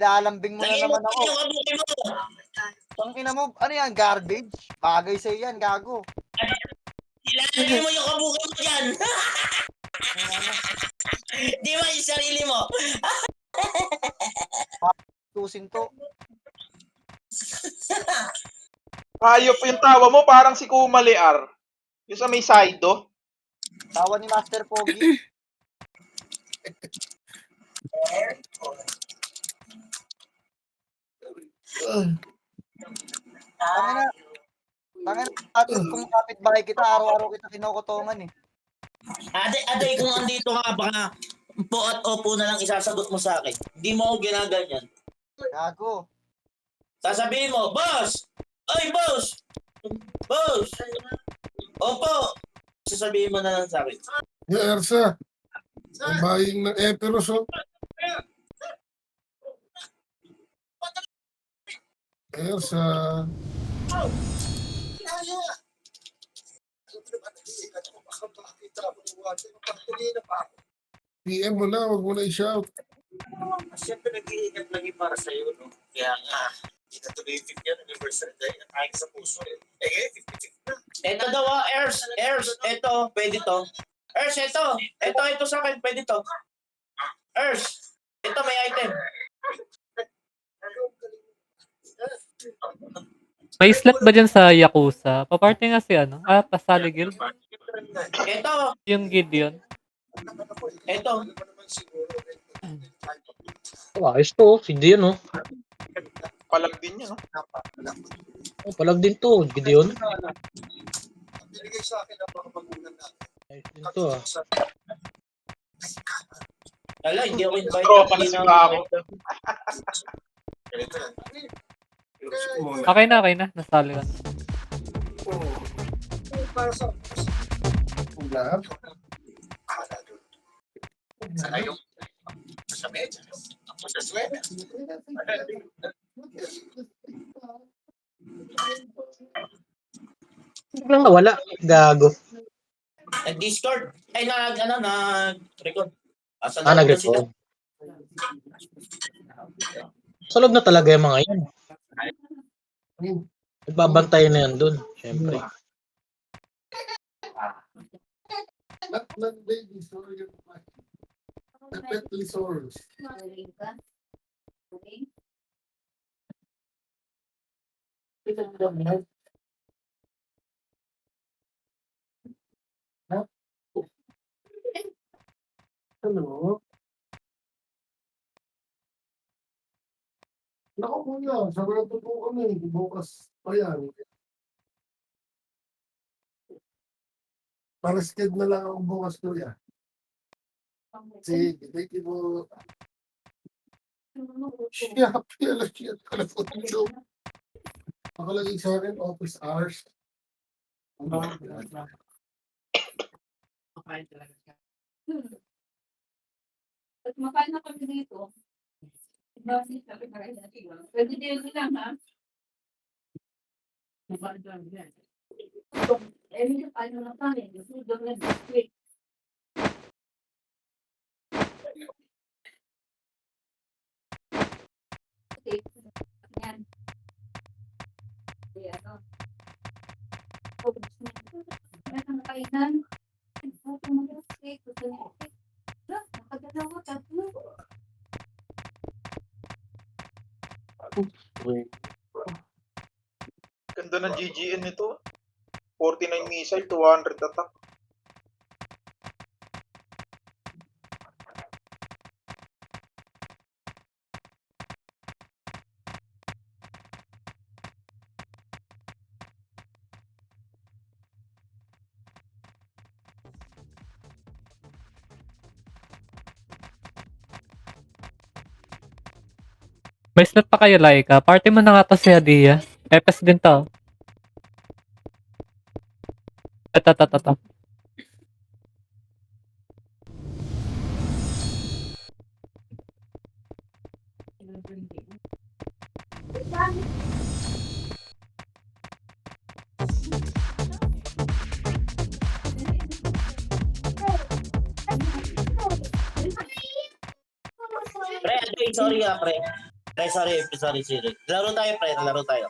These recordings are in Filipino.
Nilalambing mo na Lagyan mo naman ako. yung kabuki mo. Tangina mo, ano yan, garbage? Bagay sa'yo yan, gago. Ilalagay mo yung kabuki mo dyan. Ano, Di ba yung sarili mo? tusin to. Hayop yung tawa mo, parang si Kuma Lear. Yung sa may Saido. Tawa ni Master Pogi. Tangina, kung kapitbahay kita, araw-araw kita kinukutungan eh. Aday, kung andito ka, baka po at opo na lang isasagot mo sa akin. Hindi mo ako ginaganyan. Gago. Sasabihin mo, boss! Oy, boss! Boss! Opo! Sasabihin mo na lang sa akin. Ersa, buying ng Eperos, oh. Ersa. PM mo na, wag mo na i-shout. Siyempre, nag-iingat lagi para sa'yo, no? Kaya nga, hindi na tuloy yung 50th anniversary dahil nakain sa puso eh. Eh, 50-50 na. Ito daw, Ers, ito, pwede to. Ers, ito sa akin, pwede to. Ers, ito may item. May slot ba dyan sa Yakuza? Paparte nga si ano? Pasali Guild? Ito, Yung Gideon. ito. Ayos to, hindi yun, oh. Palag din yun, no? Oh, palag din to, Gideon. Ayos din to, ah. Ala, hindi ako invite. Tropa na si Bako. Okay na. Nasali ka na. Lahat. Sana yung sa medya. Ako sa sweater. Biglang nawala, gago. Nag-Discord. Ay, nag-record. Nag-record. Sa loob na talaga yung mga yan. Nagbabantay na yan dun, syempre. Not baby, sorry. The pet resource. Hello? Naku kuya, sarado po kami. Bukas pa yan. Para sked na lang ako bukas kuya. Sige, thank you po. Siya, pila siya. Nakalagay sa akin, office hours. At makain na kami dito. Pwede din lang, ha? Eh, hindi pa na kami. Gusto doon na biskwit. Okay. Yan. Ano? Ang kainan. Gusto mo yung steak. Gusto mo yung steak. Nakagalawa, tatlo. Ganda ng GGN nito. 49 missile, 200 attack. May slot pa kayo, Laika. Party mo na nga to si Hadia. Epes din to. Ito. Pre, sorry pre. Sorry, Siri. Laro tayo, pre. Laro tayo.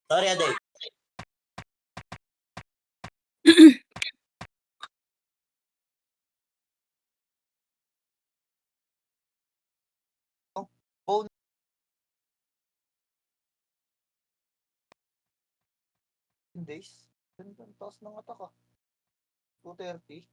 Sorry, Aday. Days. Ganda, ang taas ng attack ah. 230.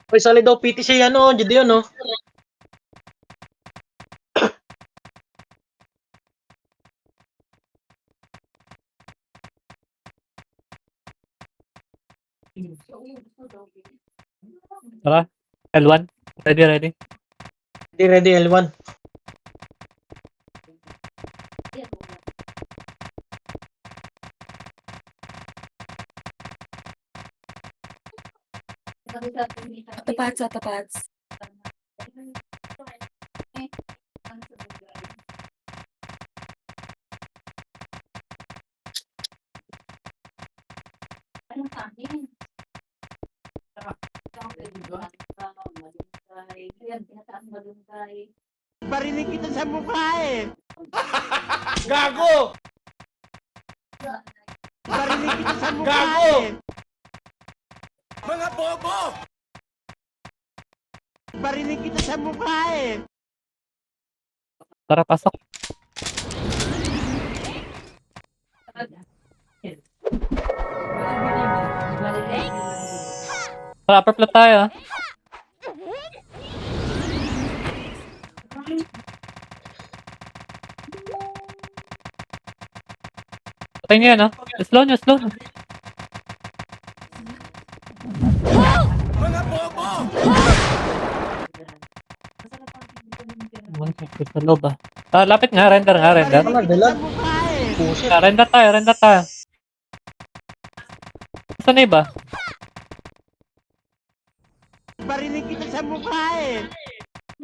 Uy, solid daw PT siya yan, oh. Jadi yun, oh. Tara. L1. Ready. Ready, L1. Tapat. Anong amin? Yan, tinataas malunggay. Barinig kita sa mukha eh. Gago! Barinig kita sa mukha eh. Mga bobo! Barinig kita sa mukha eh. Tara, pasok. Tara, upper plot tayo. Patay niyo yan, Slow nyo. Mga bobo! Sa loob, lapit nga, render. Tama, dalag. Sa mukha eh. Pusit. Render tayo. Saan na iba? Barinig kita sa mukha eh.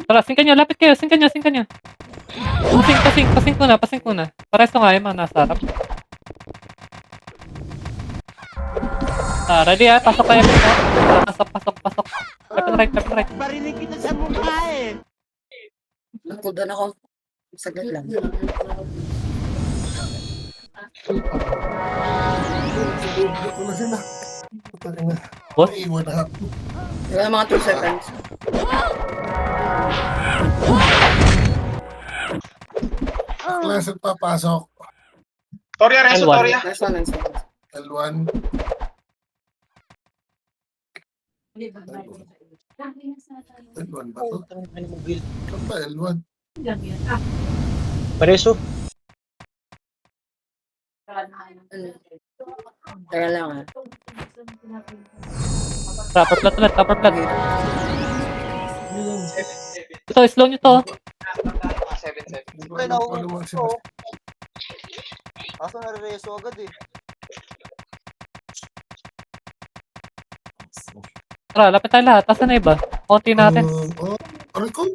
Tara, singkan nyo, lapit kayo, singkan nyo. Pasing ko na. Pareso nga yung mga nasa harap. Ready pasok tayo. Pasok. Left and right. Barinig kita sa mukha eh. Nakuldan ako. Saglit lang. Ito na sila. Putang na. Boss? Naiwan na. Wala mga 2 seconds. Klase papasok. Torya, Reso, L1. Torya. Nice one. L1. L1 ba to? Ito ba L1? Pareso. Tara lang Upper plot. Ito, slow nyo to. 7 seconds. Pre, nauubos ko. Kaso nare-reso agad eh. Tara, lapit tayo lahat. Asan na iba? Konti natin. Aray ko.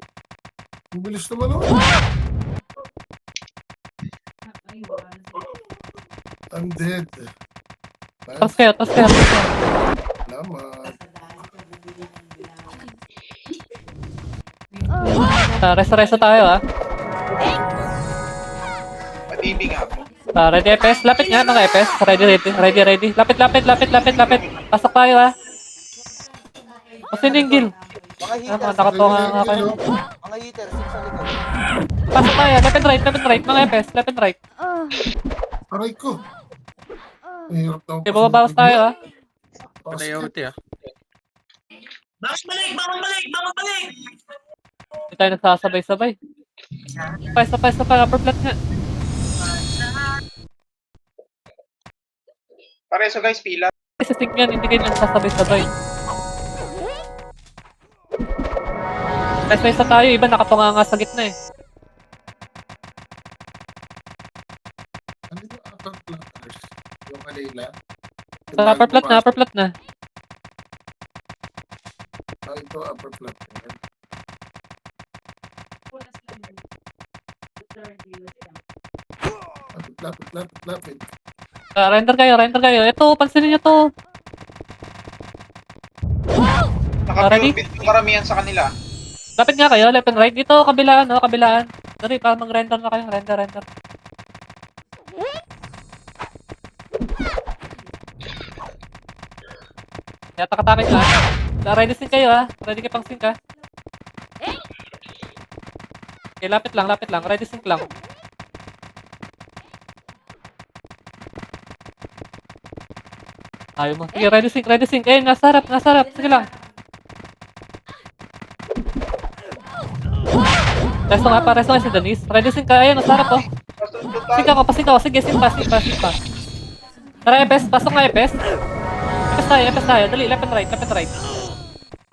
Ang bilis naman ako. I'm dead. Tapos kayo. Salamat. Resto tayo, Matibing ako. Ready, EPS. Lapit nga, mga EPS. Ready. Lapit. Pasok tayo, Kasi ninggil. Mga heater. Nakatunga nga kayo. Mga heater, 6 sa likod. Pasok tayo. Left and right. Mga EPS. Left and right. Aray ko. Mahirap na ako. Okay, bababawas tayo, Basket. Bangon balik! Hindi tayo nagsasabay-sabay. Sabay, upper plot nga. Pareso guys, pila. Sa stick yan, hindi kayo nagsasabay-sabay. Nice tayo, iba nakatunga nga sa gitna eh. Ano yung upper platters? Yung kanila? Upper plot na. Ito, upper flat. Lapit. Render kayo, render kayo. Ito, pansinin nyo to. Ready? Naka-pure build yung karamihan sa kanila. Lapit nga kayo, left and right. Dito, kabilaan, no? Kabilaan. Dari, para mag-render na kayo. Render, render. Kaya takatakin lang. Ready sync kayo, ha? Ready kayo pang sync, ha? Okay, lapit lang, lapit lang. Ready sync lang. Ayaw mo. Sige, ready sync, ready sync. Eh, nasa harap, nasa harap. Sige lang. Resto nga pa, resto nga si Denise. Ready sync ka, ayun, nasa harap, oh. Sync ako, pasync ako. Sige, sync pa, sync pa, sync pa. Tara, Epes, pasok nga, Epes. Epes tayo. Dali, left and right, left and right.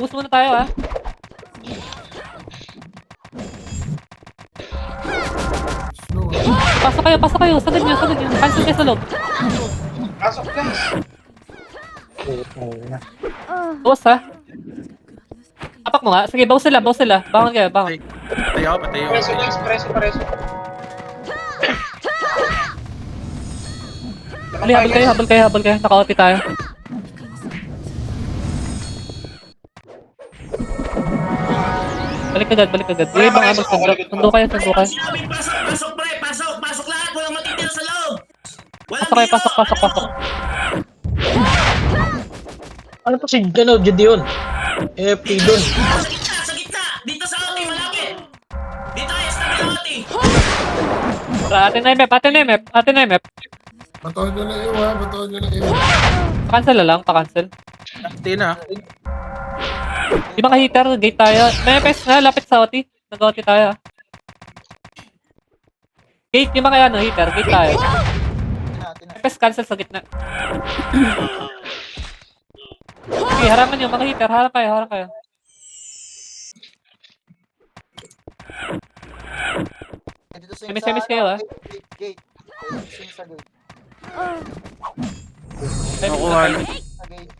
Boost muna tayo, ha. Slow. Pasok kayo. Sagad nyo. Cancel kayo sa loob. Pasok guys. Boss, ha. Apak mo nga. Sige, bawas sila. Bangon kayo, bangon. Preso guys, preso. Dali, habol kayo. Naka-OT tayo. Balik agad. Sige, bang abag sundo kayo. Sinabi, pasok, pre, pasok lahat, walang matitira sa loob. Walang Pasok. Ano to si Gideon? FP dun. Sa gitna, dito sa OT, malapit. Dito, estabil OT. Atin na MF. Batuhan nyo lang yun, ha? Batuhan nyo lang yun. Pa-cancel na lang, pa-cancel. Di ba ka-heater? Gate tayo. May FS na, lapit sa OT. Nag-OT tayo. Gate, di ba kaya no, heater? Gate tayo. FS cancel sa gitna. Sige, harangan nyo, mga heater. Harang kayo. Dito sa Semis kayo, ah. Gate. Sing sa gate. Sa gate.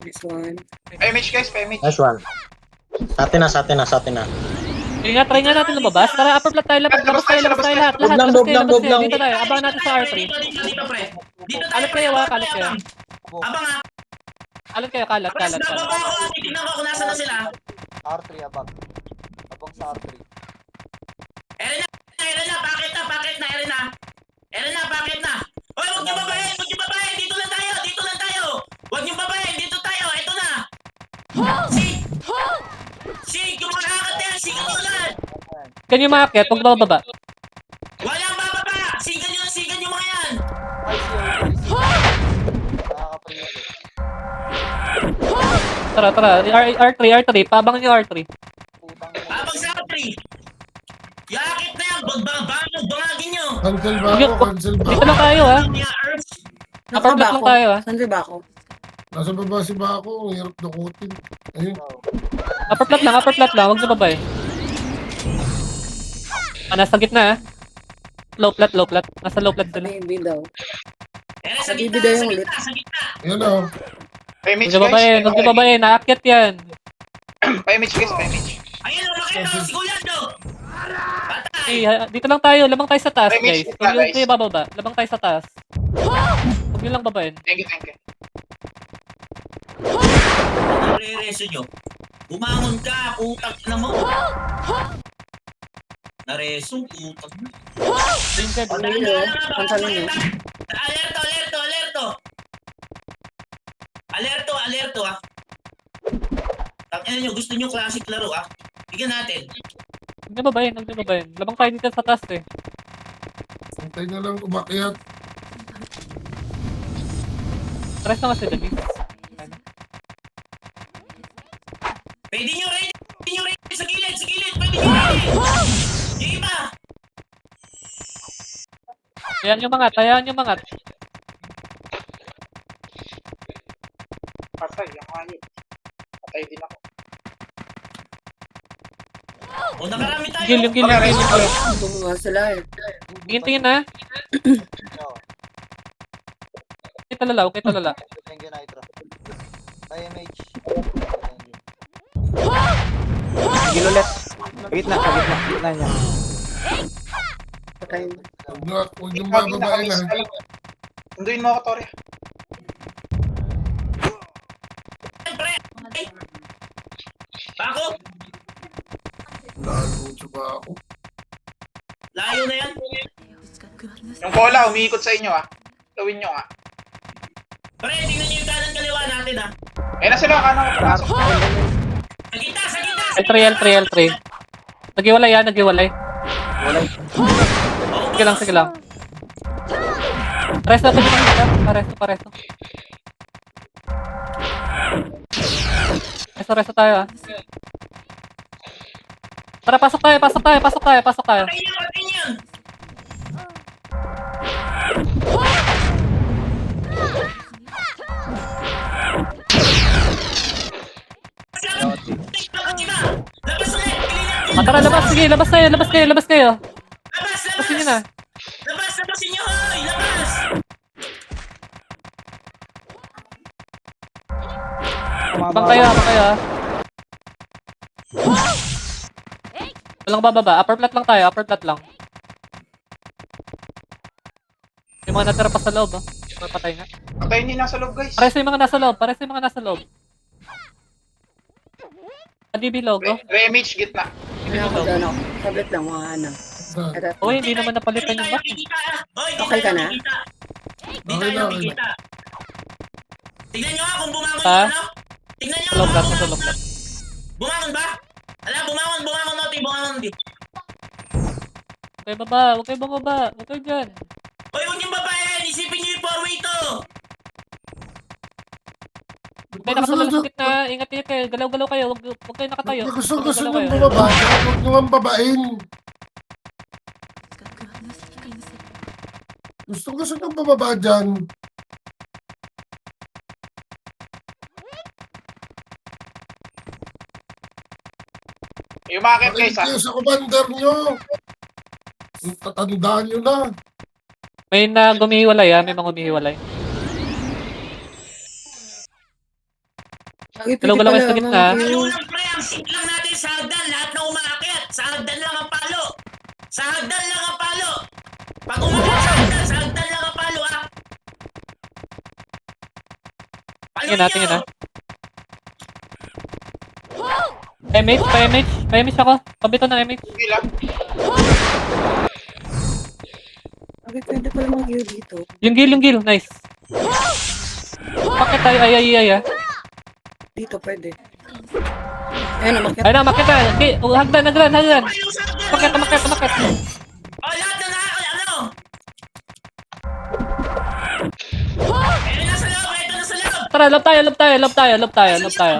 This one. PMH guys, PMH. Nice one. Sa atin na. Sige nga, try nga natin lumabas. Tara, upper flat tayo, labas tayo lahat. Loob lang. Dito tayo, abangan natin sa R3. Dito, pre. Dito Kalat kayo, kalat kayo. Abang ha. Kalat. Bababa ako, titignan ko kung nasa na sila. R3 abang. Abang sa R3. Eren na, bakit na, Eren na, bakit na? Hoy, huwag niyo babayin, dito lang tayo. Huwag niyo babayin, dito tayo, ito na. Sig, yung mga nakakatayan, sigan nyo ulan. Kanyo maakyat, huwag bababa. Walang bababa, sigan nyo mga yan. Ay, nakaka-pre. Tara. R3. Pabangan nyo R3. Putang Abang sa tree. Yakit na yan, bangagin nyo. Cancel ba ako? Dito lang tayo, ha. Mga Earth. Upper flat lang tayo, ha. Saan ba ako? Nasa baba si Bako. Ang hirap dukutin. Ayun. Upper flat lang. Huwag nyo babay. Nasa gitna, ha. Low flat. Nasa low flat sila. Baby daw. Eren sa Bibida yung ulit. gitna. Ayun o. PMH Huwag nyo babayin. Naakyat yan. PMH guys, PMH. Ayun, makita, si Kuya do. Okay, dito lang tayo. Labang tayo sa taas, guys. Guys. Huwag nyo kayo bababa. Labang tayo sa taas. Huwag nyo lang babayin. Thank you. Nare-reso nyo. Bumangon ka, utak na mo. Nareso, utak na. Alerto ah. Tangina nyo, gusto nyo classic laro ah. Tignan natin. Huwag nyo babayin. Labang tayo dito sa taas, eh. Antay na lang umakyat. Rest na kasi, Denise. Pwede nyo ready sa gilid. Pwede nyo ready. Yung iba. Hayaan nyo mangat. Patay, yung hayop. Patay din ako. O nakarami tayo. Yung gil. Gumawa sila eh. Tingin, ha. Kita lala. Thank you, Nitro. IMH. Gilulet. Gitna niya. Patay. Huwag niyong bababain ha. Sunduin mo ako, Tori. Bako, Lalo ba ako? layo na yan. Yung bola, umiikot sa inyo ah. Gawin nyo ah. Pre, tingnan niyo yung kanan kaliwa natin ha. Ayun na sila, kanan ko pasok. Sa gitna, sa gitna! Ay, L3. Nagiwalay yan, nagiwalay. Sige lang. Pares na ito. Pareso tayo ah. Tara, pasok tayo. Patay niyo! Labas ulit! Tara, labas. Sige, labas kayo. Labas! Labasin nyo na. Labasin niyo, hoy! Labas! Abang kayo ah. Walang bababa. Upper flat lang. Yung mga natira pa sa loob ah. Patay nga. Patayin niyo nasa loob, guys. Pares yung mga nasa loob. ADB logo. Remage, gitna. Ano ako dyan ako? Sabit lang mga ano. Erap. Uy, hindi naman napalitan yung back. Okay ka na? Di tayo nakikita. Tignan nyo nga kung bumangon Ha? yung ano. Tignan nyo Sa loob kung lang, bumangon. sa loob lang. Bumangon ba? Ala, bumangon Noti. Huwag kayo bababa. Huwag kayo dyan. Hoy, huwag yung babae! Isipin nyo yung four-way to! Huwag kayo nakasulala sa gitna. Ingat kayo. Galaw-galaw kayo. Huwag kayo nakatayo. Gusto Galaw-galaw niyong kayo. bumaba. Huwag niyong babain. Gusto niyong bumaba dyan. Umakit guys ah. Kayo sa commander niyo. Tatandaan niyo na. May na gumihiwalay ah. May mga gumihiwalay. Galaw-galaw kayo sa gitna. Ano lang pre, ang sit lang natin sa hagdan. Lahat na umaakyat. Sa hagdan lang ang palo. Pag umakyat sa hagdan lang ang palo ah. Tingin na. Pa-MH ako. Pabito ng MH. Sige lang. Okay, pwede pala mag-gear dito. Yung gil. Nice. Bakit tayo? Ay ah. Dito pwede. Ayun, umakyat. Ayun na, makit na. Okay, hagdan. Umakyat. Oh, lahat na ano? Ito na sa loob. Tara, loob tayo.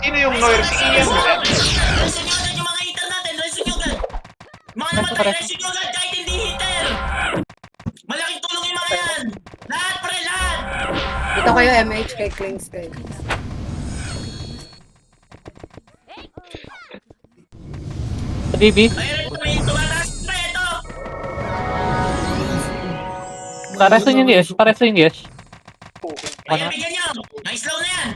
Sino yung lawyer? Si Ian. Resin nyo agad yung mga hitter natin. Resin nyo agad. Mga namatay, resin nyo agad kahit hindi hitter. Malaking tulong yung mga yan. Lahat pre, lahat. Dito kayo MH kay Klings kayo. DB. Ayun, may tumataas pre, ito. Pareso yung yes. Ayan, bigyan nyo. Nice low na yan.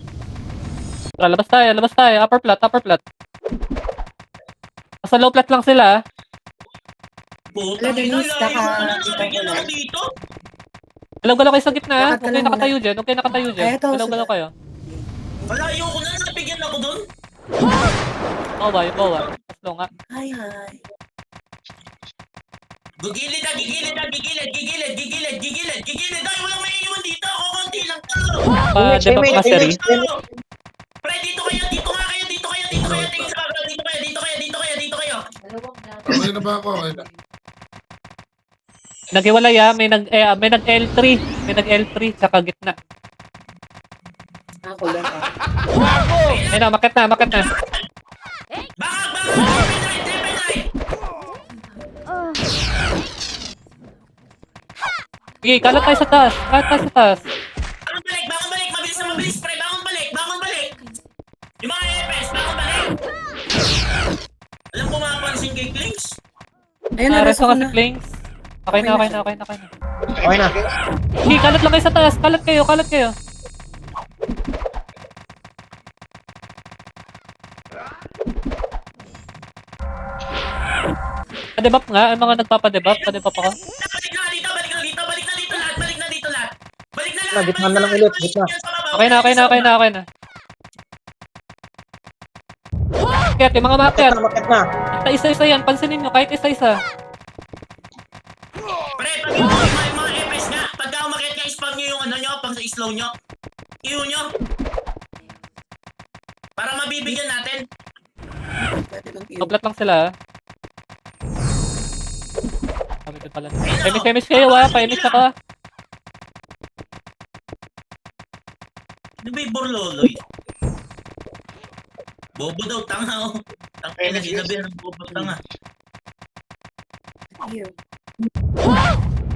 Tara, labas tayo. Upper flat. Nasa low flat lang sila. Putang ina, layo na dito. Galaw-galaw kayo sa gitna. Lakad ka Huwag kayo lang nakatayo dyan. Ay, ito, Galaw-galaw kayo. Wala, ayoko na. Nabigyan ako dun. Yung bawa. Paslo nga. Hi. Gigilid. Ay, walang may iwan dito. Kukunti lang to. Debug mastery. Pre, dito kayo. Tingin sa kabila. Dito kayo. Okay na ba ako? Okay na. Naghiwalay may nag-L3. May nag-L3 tsaka gitna. Ako lang ah. Ayun na, makit na. Bakit? Sige, kalat tayo sa taas. Bangon balik. Mabilis, pre. Bangon balik. Yung mga EPS, bangon balik. Alam ko mapapansin kay Klings. Ayun na, Resto resto ka na. si Klings. Okay na. Okay na. Sige, kalat lang kayo sa taas. Kalat kayo. Pa-debuff nga, yung mga nagpapa-debuff, pa-debuff ako. Balik na dito lahat. Balik na lahat. Gitna na lang ulit, gitna. Okay na. Kaya yung mga makyat, Makit na. isa-isa yan, pansinin nyo, kahit isa-isa. Pre, pag yung mga FS nga, pagka umakit nga, spam nyo yung ano nyo, pang slow nyo. Q nyo. Para mabibigyan natin. Doblat lang sila, ha. Kami din pala. Femish kayo, ha. Femish ako, ha. Ano ba yung borloloy? Bobo daw, tanga oh. Tanga, sinabi ng bobo, tanga.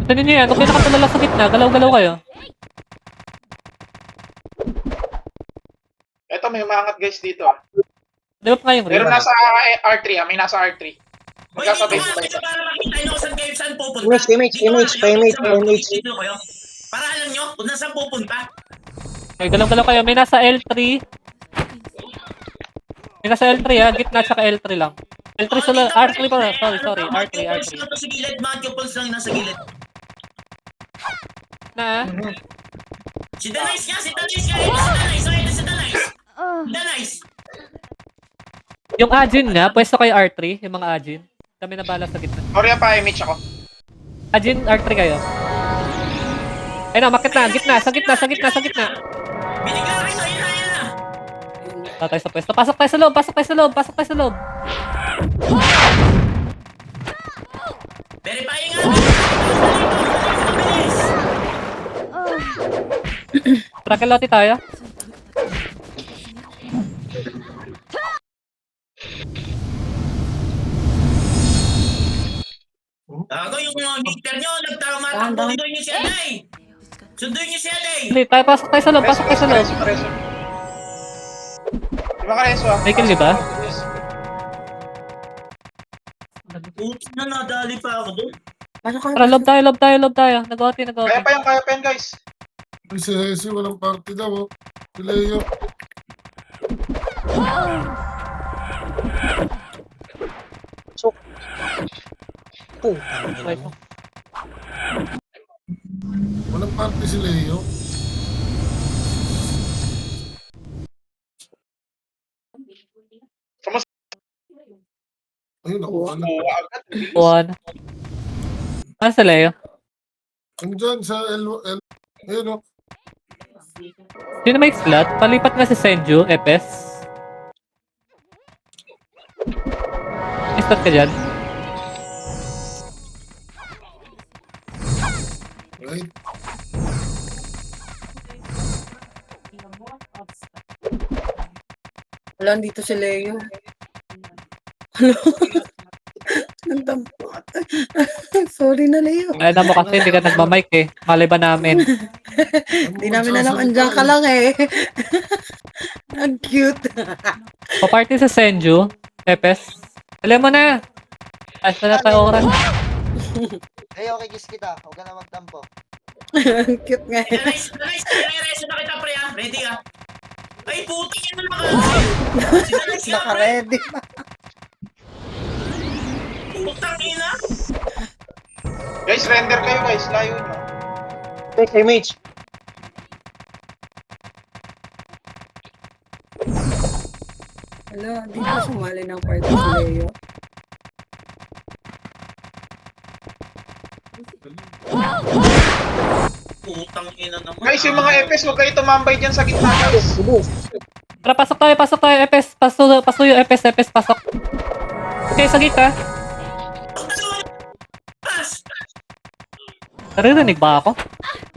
Ito ninyo yan, kung nakatulala sa gitna, galaw-galaw kayo. Eto, may umangat guys dito. Debuff nga yung Pero ring. nasa R3 may nasa R3. Hoy, dito Magkasabay-sabay nga, para makita nyo kung saan pupunta. Image, Dito kayo. Para alam nyo kung saan pupunta. Okay, galaw-galaw kayo. May nasa L3. May nasa L3, ha. Gitna tsaka L3 lang. L3 sila, R3 pa. Sorry. R3. Sa gilid, mga couples lang nasa gilid. Na, Si Danais nga, ito si Danais. yung Ajin nga, pwesto kayo R3, yung mga Ajin. Kami na bala sa gitna. Sorry pa, image ako. Ajin, R3 kayo. Ayun na, makit na, sa gitna. Binigla kayo, ayun na. Tatay sa pwesto. Pasok tayo sa loob. Verify nga. Trakelote tayo. Ako yung mister nyo, nagtama-takbo dito nyo si Aday. Sunduin nyo si Aday. Hindi, pasok tayo sa loob. Preso. Di ba kareso ah? May kill, di ba? Ups na, nadali pa ako doon. Tara, loob tayo. Nag-OT. Kaya pa yan guys. Si walang party daw, oh. Si Leo. Walang party si Leo. Ayun ako, ano. Agad. One. Ano sa Leo? Andyan sa L. Ayun, oh. Sino may slot? Palipat nga si Senju, Epes. May slot ka dyan? Right? Wala, dito si Leo. Hello? Nagtampo. Sorry na, Leo. Ay, mo kasi hindi ka nagmamic eh. Malay ba namin? Hindi namin alam, andyan ka lang eh. Ang cute. Pa-party sa Senju, Epes. Alam mo na. Ayos na tayo oras. Okay, kiss kita. Huwag ka na magtampo. Ang cute nga. Danais, reso na kita pre ah. Ready ah. Ay, puti yan na naman. Si Danais nga pre. Naka-ready. Putang ina. Guys, render kayo guys. Layo nyo. Take image. Hello, dito sumali ng party si Leo. Putang ina naman. Guys, yung mga FS, huwag kayo tumambay dyan sa gitna guys. Tara, pasok tayo, Epes. Pasuyo, Epes, pasok. Okay, sa gate ha. Pas! Naririnig ba ako?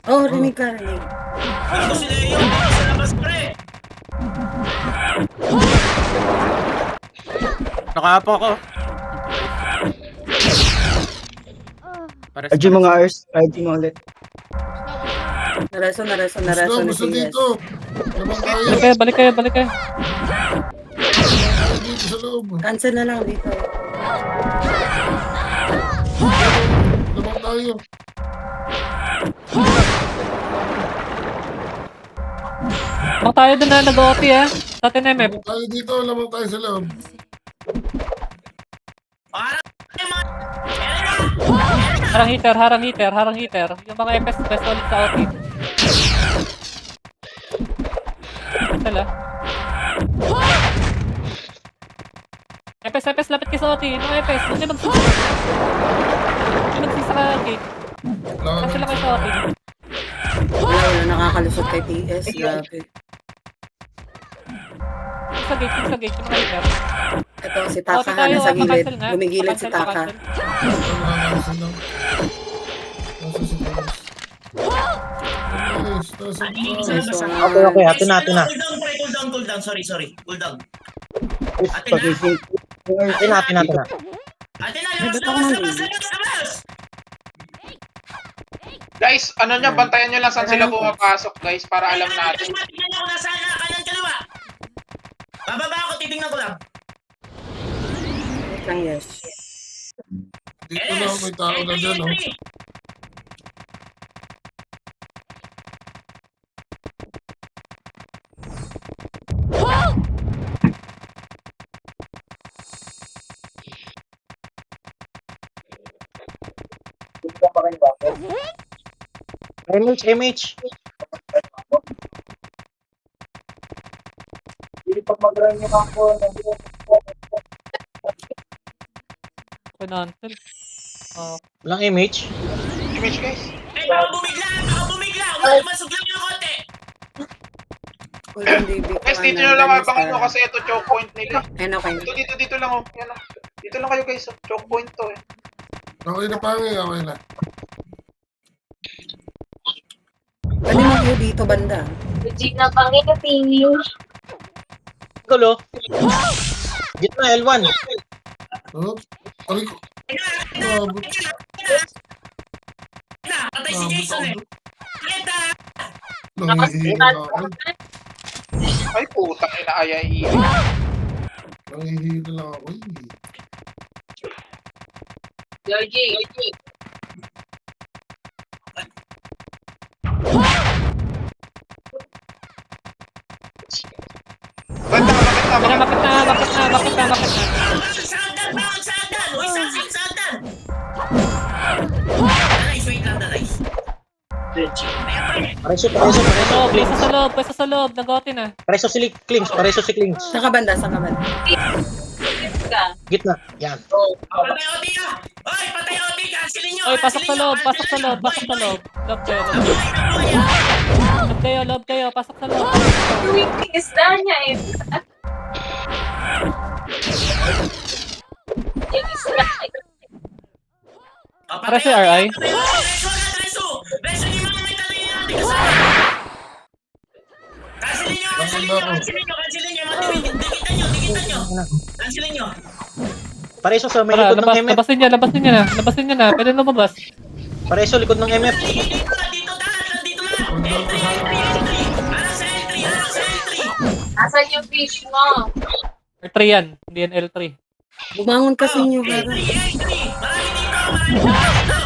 Oh, rinig ka, rinig. Ako si Leo. Ako sa labas pre. Nakapo ako. RG mga Ars. RG mo ulit. Nareso Gusto, ni gusto CS. dito. Labang tayo. Balik kayo. Dito sa loob. Cancel na lang dito. Labang tayo. Baka tayo dun na nag-OT ha. Sa atin MF. Labang tayo dito. Labang tayo sa loob. Para yung mga Harang hitter. Yung mga FS best ulit sa OT. Sala. FS, lapit kayo sa OT. Mga FS, huwag niyo magsisa. Huwag niyo magsisa ka gate. Kasi lang kayo sa OT. Wala nakakalusot kay TS. Grabe. Sa gate, yung mga hitter. Ito, si Taka nga nasa gilid. Gumigilid si Taka. Okay, atin na. Cool down. Sorry. Cool down. Atin na. Atin na, labas! Guys, ano nyo, bantayan nyo lang saan sila pumapasok, guys, para alam natin. Tingnan ako nasa kanan kaliwa. Bababa ako, titingnan ko lang. Wait lang, yes. Dito na may tao na dyan, oh. MH. Cancel. Walang MH. Image, guys. Baka bumigla. Wala naman suglang yung konti. Uy, yung DB ko. Guys, dito nyo lang abangan nyo kasi ito choke point nila. Ayun, okay. Dito lang, oh. Yan, oh. Dito lang kayo, guys. Oh. Choke point to, eh. Okay na pare, okay na. Pwede mag-view dito, banda. Gina Pangilipino. Gulo. Gitna, L1. Oh, aray ko. Abot. Patay si Jason eh. Kita! Nangihina ako. Ay, putang ina, ayay. Nangihina lang ako, eh. Georgie. Banda, Bakit na. Sagdan! Uy, sagdan! Nice. Pareso. Pwesto sa loob. Nag-OT na. Pareso si Klings. Saka banda. Gitna. Yan. Patay OT ka! Oy, patay OT! Cancelin nyo! Oy, pasok sa loob. Loob kayo. Pasok sa loob. Yung isda niya eh. Yung isda. Para si RI. Reso! Yung mga may tanongin natin kasama! Cancelin nyo! Dikitan nyo! Cancelin nyo! Pareso sa may Tara, likod ng MF. labasin niya na. Pwede lumabas. Pareso likod ng MF. Dito lang! Entry! Harang sa L3! Asan yung fish mo? R3 yan. Hindi yan L3. Bumangon kasi nyo, Hara. Marami dito!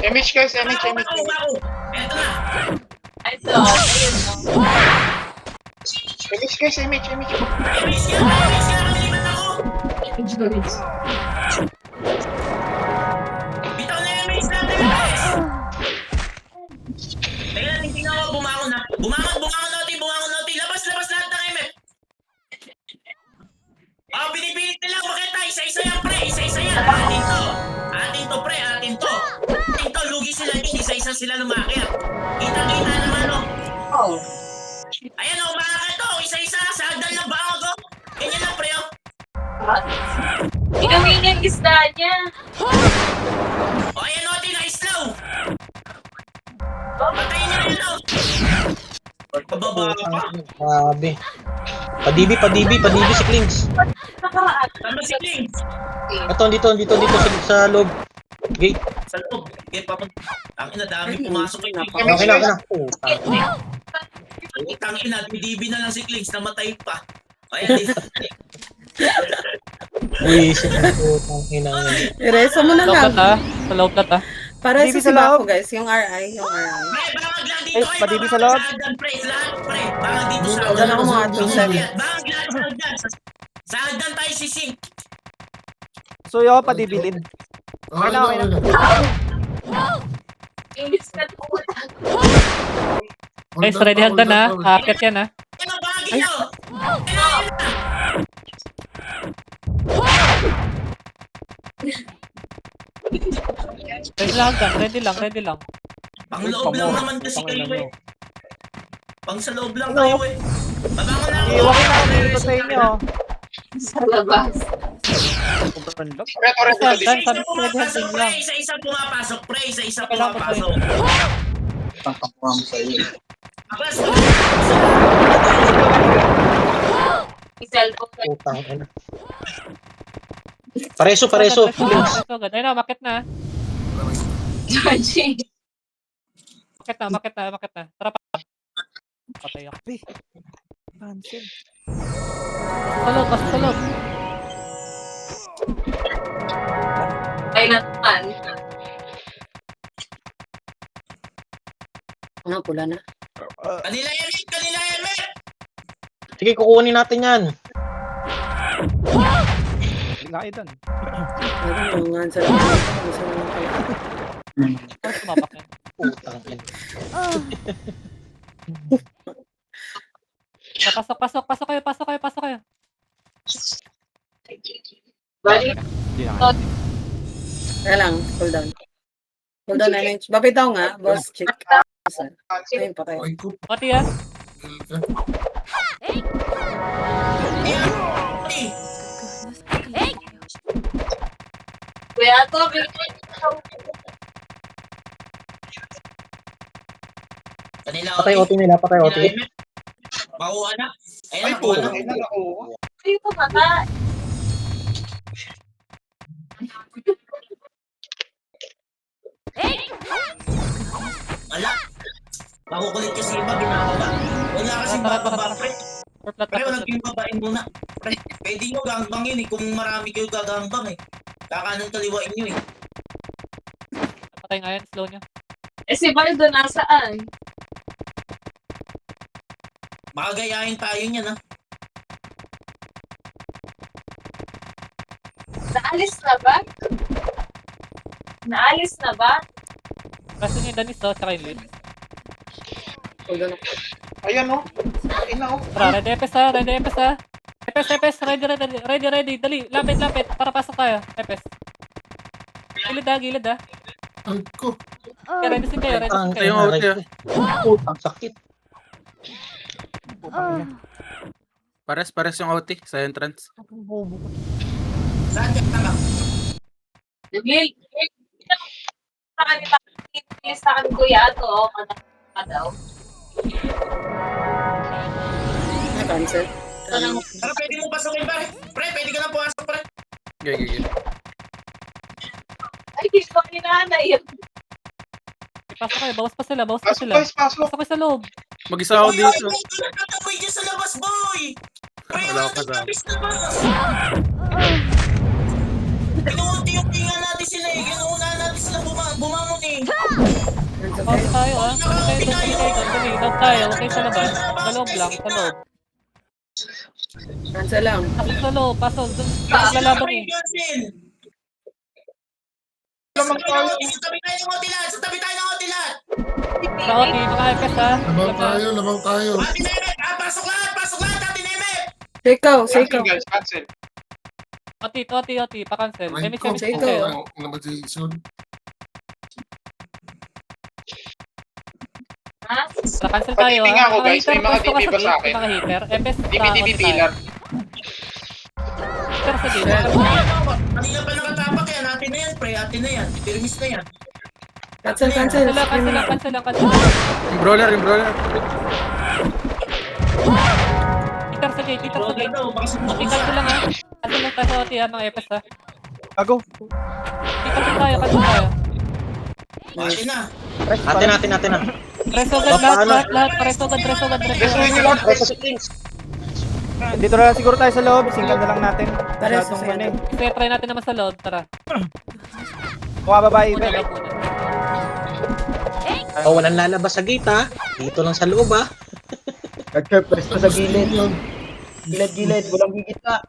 Image, guys, image. Eto na! Ito. Ayun o. Image, guys, image. Miss ka! Kamiliman ako! Bitaw na yung miss natin, guys! Teka lang, tingnan ko, bumangon na. Bumangon, Noti! Labas lahat ng MF! Pinipilit nila makita, isa-isa yan, pre! Isa-isa yan! Atin to, pre! Atin to! Lugi sila din, isa-isa sila lumakit. Kita-kita naman, no? Oh. Ayan, o, umakit to! Isa-isa, sagdan lang ba ako? Ganyan lang, pre, oh! Inumin yung isda niya. O, ayan, Noti, na-slow! Patayin niya rin, oh! Pababa pa! Grabe. Padibi si Klings. Nakaraan. Tama si Kling! Ito, dito sa loob. Gate. Sa loob. Ang ina, dami pumasok kay Kling. Okay na. Ang ina, DB na lang si Kling, namatay pa. Ayan, Uy, putang ina yan. Ireso mo na lang. Sa loob na. Para sa sila ako, guys. Yung RI. Pre, bangag lang dito kayo. Padibi sa loob. Sagdan, pre. Lahat, pre. Bangag dito sa Diyan ako mga 2-7. Bangag lahat sa hagdan. Sa hagdan tayo sising. So, yo, padibilin. Okay na. Okay na. English na to. Guys, ready hagdan na. Aakyat yan ha. Ano bahagi nyo? Ready lang hagdan. Ready lang. Pang loob lang naman kasi kayo eh. Pang sa loob lang kayo eh. Babangon na ako. Iwan na ako dito sa inyo. Sa labas. Reto Hagdan, dito. sabi ko ready hagdan lang. Isa-isa pumapasok, pre. Isa-isa Kailangan ko pumapasok. Aklas, Cellphone. Putang ina. Pareso. Reso agad. Ayun na, makit na. Georgie. Makit na. Tara pa. Patay ako. Cancel. Pasok sa loob. Ay naman. Ano, pula na. Kanila Emmet! Sige, kukunin natin yan. Hindi na kayo dun. Ano, nga sa labas. Isa na lang pala. Parang sumapak yan. Putang ina. Pasok kayo. Bali. Hindi na kayo. Kaya lang, hold on. Hold on, Neneng. Babitaw nga, boss. Check. Ayun, patay. Ay ko, Pati ha. ka. Kuya to. Kanila Patay OT nila, patay OT. Makuha na. Ayan, Ay, nakuha puro. na. Ay, nakuha. Ay, pumata. Ala. Makukulit kasi iba, ginagawa. Wala kasi bababa, pre. Pre, walang yung babain muna. Pre, pwede nyo gangbangin eh. Kung marami kayo gagangbang eh. Kakanan kaliwain nyo eh. Patay nga yan, slow nyo. Eh si Baldo nasaan? Makagayahin tayo niyan ha. Naalis na ba? Kaso nyo yung Danis to, tsaka yung lead. Hold on. Ayan o. Ay, na o. Tara, ready Epes ha. Epes, ready. Dali, lapit. Para pasok tayo. Epes. Gilid ha. Ay ko. Kaya ready sin kayo. Putang sakit. Pares yung OT sa entrance. Saan ka na? Lil. Sa kanila. Sa kanila kuya ato. Ka daw. Cancel. Tara, pwede mo pasukin pare. Pre, pwede ka na pumasok pre. Okay. Ay, di ko kinanay. Pasok kayo, bawas pa sila. Pasok, guys, pasok. Pasok kayo sa loob. Mag-isa ako dito. Nagtataboy dyan sa labas, boy! Pre, Wala ko kasama. nagtabis na ba? Inuunti-unti natin sila eh. Inuunahan natin sila bumangon eh. Pasok tayo ha. Dali kayo. Loob tayo. Huwag kayo sa labas. Sa loob lang, sa loob. Cancel lang. Pasok sa loob, pasok. Doon lalaban eh. Tabi tayo ng otilat! Sa tabi tayo ng otilat! Sa OT, mga Epes ha. Labaw tayo. Ate Nemet! Pasok lahat! Ate Nemet! Sikaw. Cancel, guys, cancel. OT, pa-cancel. Ay Semis ko. kayo. Ito. Ano ba si Jason? Ha? Pa-cancel tayo Pati ha. nga ako, guys. May mga pwesto ka DP ba sa gate, akin? mga hater. Epes, DP pillar. Hater sa gate. Kanina pa nakatapak yan. Ate na yan, pre. Ate na yan. Pirmis na yan. Cancel. Cancel lang. Yung brawler. Hater sa gate. Brother daw, baka sa OT, cancel lang ha. Cancel lang tayo sa OT ha, mga Epes ha. Gago. Cancel tayo. Ate na. Atin na. Resogad lahat. Resogad. Resuin nyo lang. Pareso si Kings. Dito na lang siguro tayo sa loob. Singkan na lang natin. Pares, Masyadong sige. ano eh. Kasi try natin naman sa load, tara. Kuha babae. Una Ibe. lang muna. Walang lalabas sa gate ha. Dito lang sa loob ha. Nagka-presto sa gilid. Gilid. Walang gigit na.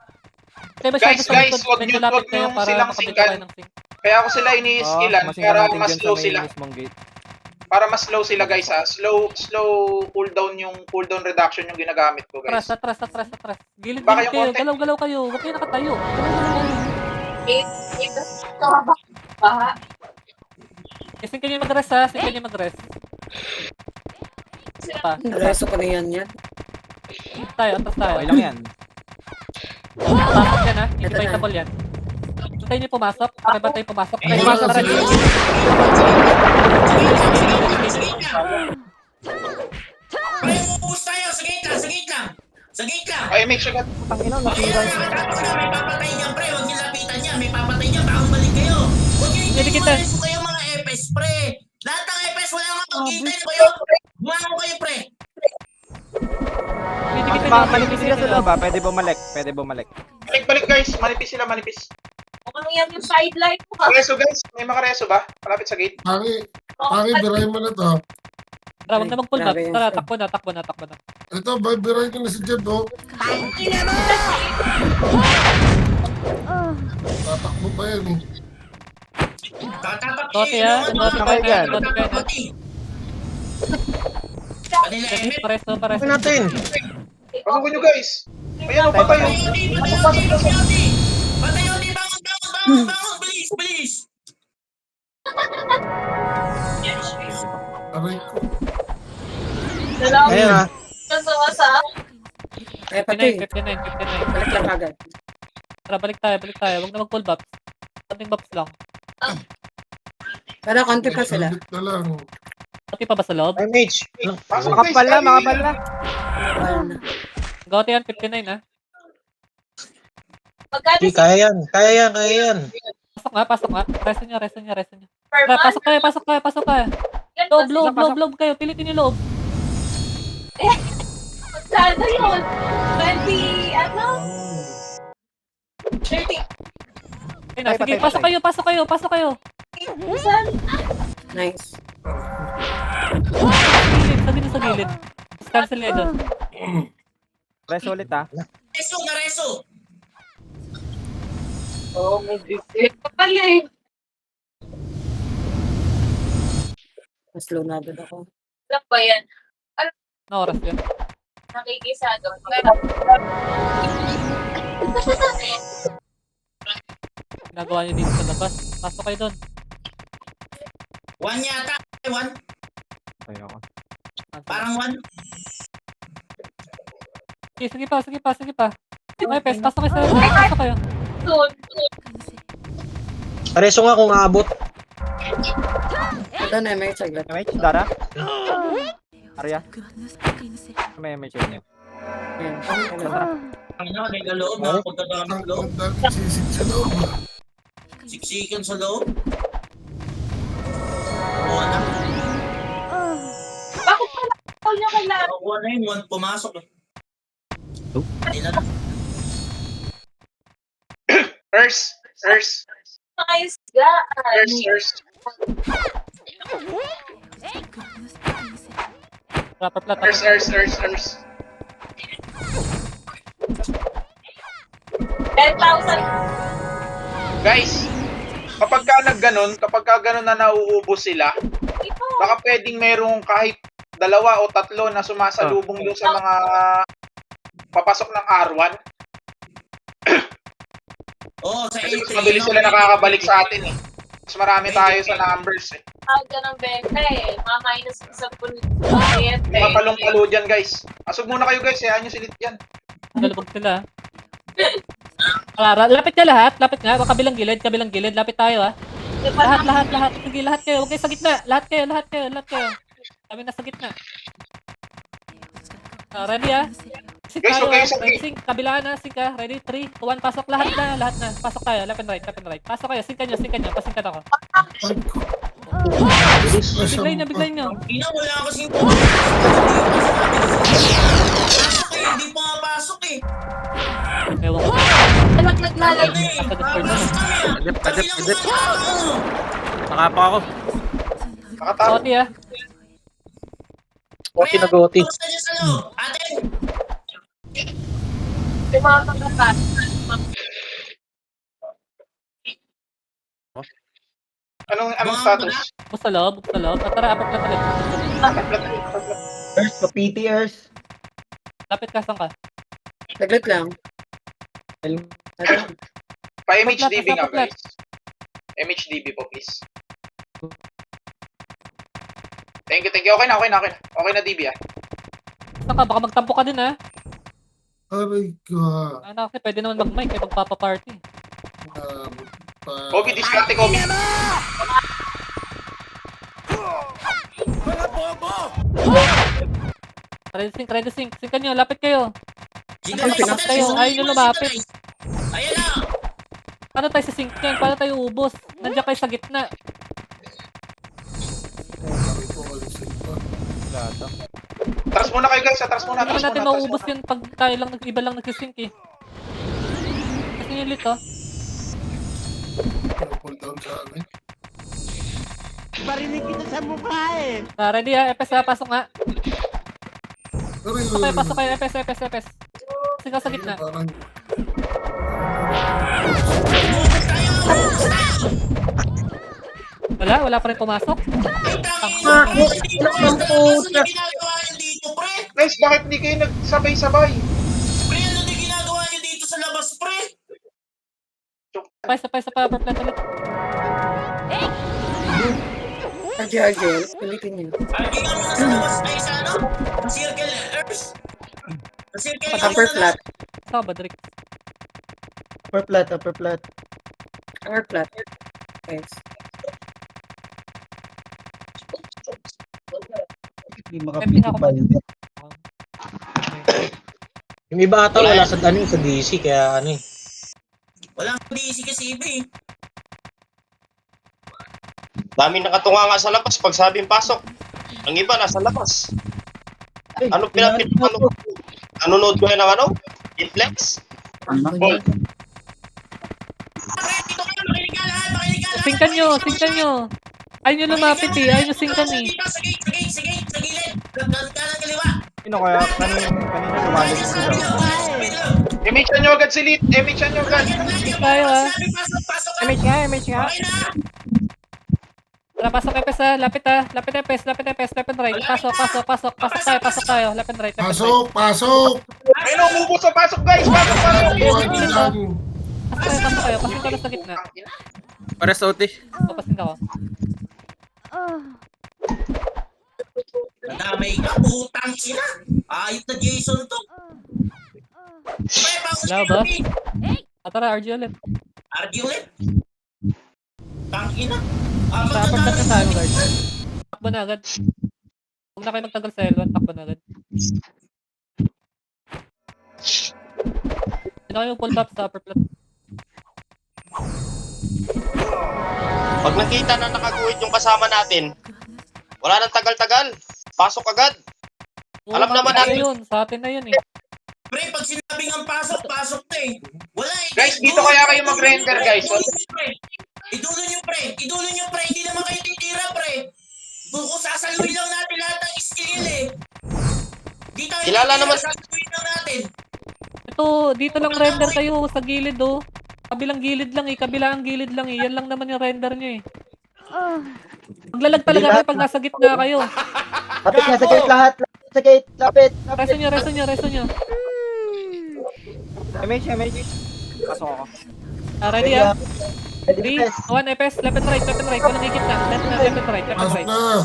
Kasi masyado Guys, sa likod, huwag medyo nyo lapit kayo yung para silang makabit singkan. tayo ng sing. Kaya ako sila ini-skillan Masingkan para natin mas dyan sa slow may sila. mismong gate. Para mas slow sila guys ha. Slow cooldown yung cooldown reduction yung ginagamit ko guys. Atras. Gilid Baka yung kayo, konti. galaw kayo. Huwag kayo nakatayo. Galaw. Baha. Sing kayo mag-rest ha, sing kayo mag-rest. Pa, Reso ko na yan. atras tayo. Okay lang yan. Pasok yan ha, hindi fightable yan. Bantay niyo pumasok, bantay pumasok. Pumasok na rin. Pre, ubus tayo. Sa gate lang. Ay, make sure that Tangina, Ay, nasira. tapos na, may papatay niyan, pre. Huwag niyo lapitan niya. May papatay niyan. Bakang balik kayo. Huwag niyo Hindi hintayin kita. mareso kayo mga EPS, pre. Lahat ng EPS, wala nga magkita na kayo. Bumangon kayo, pre. Manipis sila sa loob ha. Pwede bumalik. balik guys. Manipis sila, manipis. Mukhang yan yung sideline mo. Ha? Reso guys, may makareso ba? Malapit sa gate. Paki, biray mo na to. Tara, huwag na mag-pull back. Grabe yan, Tara, sir. takbo na. Ito, biray ko na si Jeb, oh. Tatakbo pa yan, eh. Tatapak Tote ha, tote kayo dyan. Kanila, Pareso. natin. Pasukin nyo guys. Ayan o, patay o. Patay, bangon, bilis. Aray ko. Dalawa. Ayan ha. Sa. Eh, pati. 59. Balik lang agad. Tara, balik tayo. Huwag na mag-pull back. Konting buffs lang. Pero konti pa sila. Ulit na lang. Pati pa ba sa loob? Ay, mage. Pasok guys. Makapal na. Ayun na. Gawati yan, 59 ha. Magkano Di, kaya yan. Pasok nga. Resto niya. per Tara, month? pasok kayo. Loob. Pilitin yung loob. Magkano yun? 20, ano? 30. Okay na, sige, pasok kayo. Saan? Nice. Sa gilid. Cancel niya doon. Rest ulit ha. Reso. Oh, may bisip pa pala eh. Mas low na agad ako. Alam ba yan? Na oras yun. Nakikisado. Ginagawa niyo dito sa labas. Pasok kayo doon. One yata. One. Okay ako. Parang one. Sige pa. Okay, pes, pasok kayo. Soon. Pareso nga kung aabot. Ito na, may saglit. MH, Dara. Arya. May MH yun. Ayan. Ano, nila loob. Nakapunta na kami sa loob. Ang dami sisig sa loob. Siksikan sa loob. Wala. Bakit pala ako niya kailangan? Nakuha na yun. One pumasok. Nila na. Earth. Nice guys. Proper plat. Earth. 10,000. Guys, kapag ka ganon na nauubos sila, Ito. baka pwedeng merong kahit 2 o 3 na sumasalubong doon sa mga papasok ng R1. Oo, sa Kasi mas A3. mabilis sila nakakabalik sa atin eh. Mas marami tayo sa numbers eh. Tawag ka ng 20 eh. Mga-minus sa kuryente. Mga palong-palo dyan guys. Asog muna kayo guys, hayaan nyo silit dyan. Galubog sila. Lapit ka lahat. Kabilang gilid. Lapit tayo ha. Lahat. Sige, lahat kayo. Huwag kayo sa gitna. Lahat kayo. Kami nasa gitna. Ready ha? Sing Guys, tayo huwag kayo ha. sa Ready, sing. Kabilaan na. Sing ka. Ready? 3, 2, 1. Pasok lahat na. Pasok tayo. Left and right. Pasok kayo. Sing ka nyo. Pasing ka na ako. Biglayin nyo. Ina, wala kasing hindi pumapasok eh. Ewan ko. Naglalag. Kadip. Nakapa ako. Nakatawa. Oti ha. Okay na goti. Ate, Yung mga pagkakas. Anong status? Bus sa loob, bus sa loob. At tara, upper plant ulit. Earth, pa PT Earth. Lapit ka, saan ka? Saglit lang. Pa-MHDB nga, Upper plant. guys. MHDB po, please. Thank you. Okay na. Okay na, DB, ah. Saan ka? Baka magtampo ka din, ha? Aray ka. Ano, kasi pwede naman mag-mic, eh, magpapaparty. Kobe, diskarte, Kobe. Try to sync. Sync nyo, lapit kayo. Ginagawa Tayo, ayaw nyo lumapit. Ayan na! Paano tayo sa sync yan? Paano tayo ubos? Nandiyan kayo sa gitna. Aray ko, alisin pa. Atras muna kayo, guys. Atras muna. Hindi natin mauubos yun pag tayo lang, iba lang nagsisync eh. Kasi yung lit oh. Pull down sa amin. Ready ha, FS ha, pasok nga. Aray, Pasok kayo, FS. Sige sa gitna. Parang Wala pa rin pumasok. Ano ginagawa niyo dito, pre? Guys, bakit hindi kayo nagsabay-sabay? Pre, ano na ginagawa niyo dito sa labas, pre? Sa upper plant ulit. Argel, ulitin niyo. Lagi nga muna sa labas ay sa ano? Circle Earth. Circle Upper flat. Saan ba, Drake? Upper plat. Upper flat. Yes. Hindi Camping ako ba? Yung iba ata wala sa sa DC, kaya ano eh. Walang DC kasi iba eh. Dami nakatunga nga sa labas pag sabing pasok. Ang iba nasa labas. Ano nanonood ko yan ng ano? Inflex? Bolt. Pre, dito kayo, makinig ka lahat. Singkan nyo. Ayaw nyo lumapit eh, ayaw nyo singkan eh. Dito, sa gilid. Kanan kaliwa. Sino kaya? Kanina sumali ko Sa sila. kabilang. MH nyo agad si Lit. MH nyo agad. Tayo, ah. Pasok ka. MH nga. Okay na. Tara, pasok FS ha, lapit FS, left and right. Pasok tayo, left and right. pasok! Ayun, umubos sa pasok, guys. Pasok. Iwan lang. Pasok kayo, pasok kayo sa gitna. Pares OT. Papasin ako. Nadamay ka, putang ina. Ayot na Jason to. Pre, pasok Wala ka. ba? Tara, RG ulit. Argue ulit. Tang ina. Sa upper plant na tayo, guys. Takbo na agad. Huwag na kayo magtagal sa L1, takbo na agad. Hindi na kayo pull top sa upper plant. Pag nakita na nakaguhit yung kasama natin, wala nang tagal-tagal. Pasok agad. Alam naman natin. Yun, sa atin na yun eh. Pre, pag sinabing ang pasok na eh. Wala eh. Guys, dito kaya kayo mag-render, guys. Idulo nyo, pre. Hindi naman kayo titira, pre. Kung sasaluhin lang natin lahat ng skill eh. Dito kayo Kilala titira, naman- sasaluhin lang natin. Ito, dito lang render kayo sa gilid oh. Kabilang gilid lang eh. Yan lang naman yung render nyo eh. Maglalag talaga kayo pag nasa gitna kayo. Lapit nga sa gate lahat. Sa gate. Lapit. Reso nyo. MH. Pasok ako. Ready ah? Ready 3, 1, FS, left and right. Walang higit na. Left and right. Pasok na.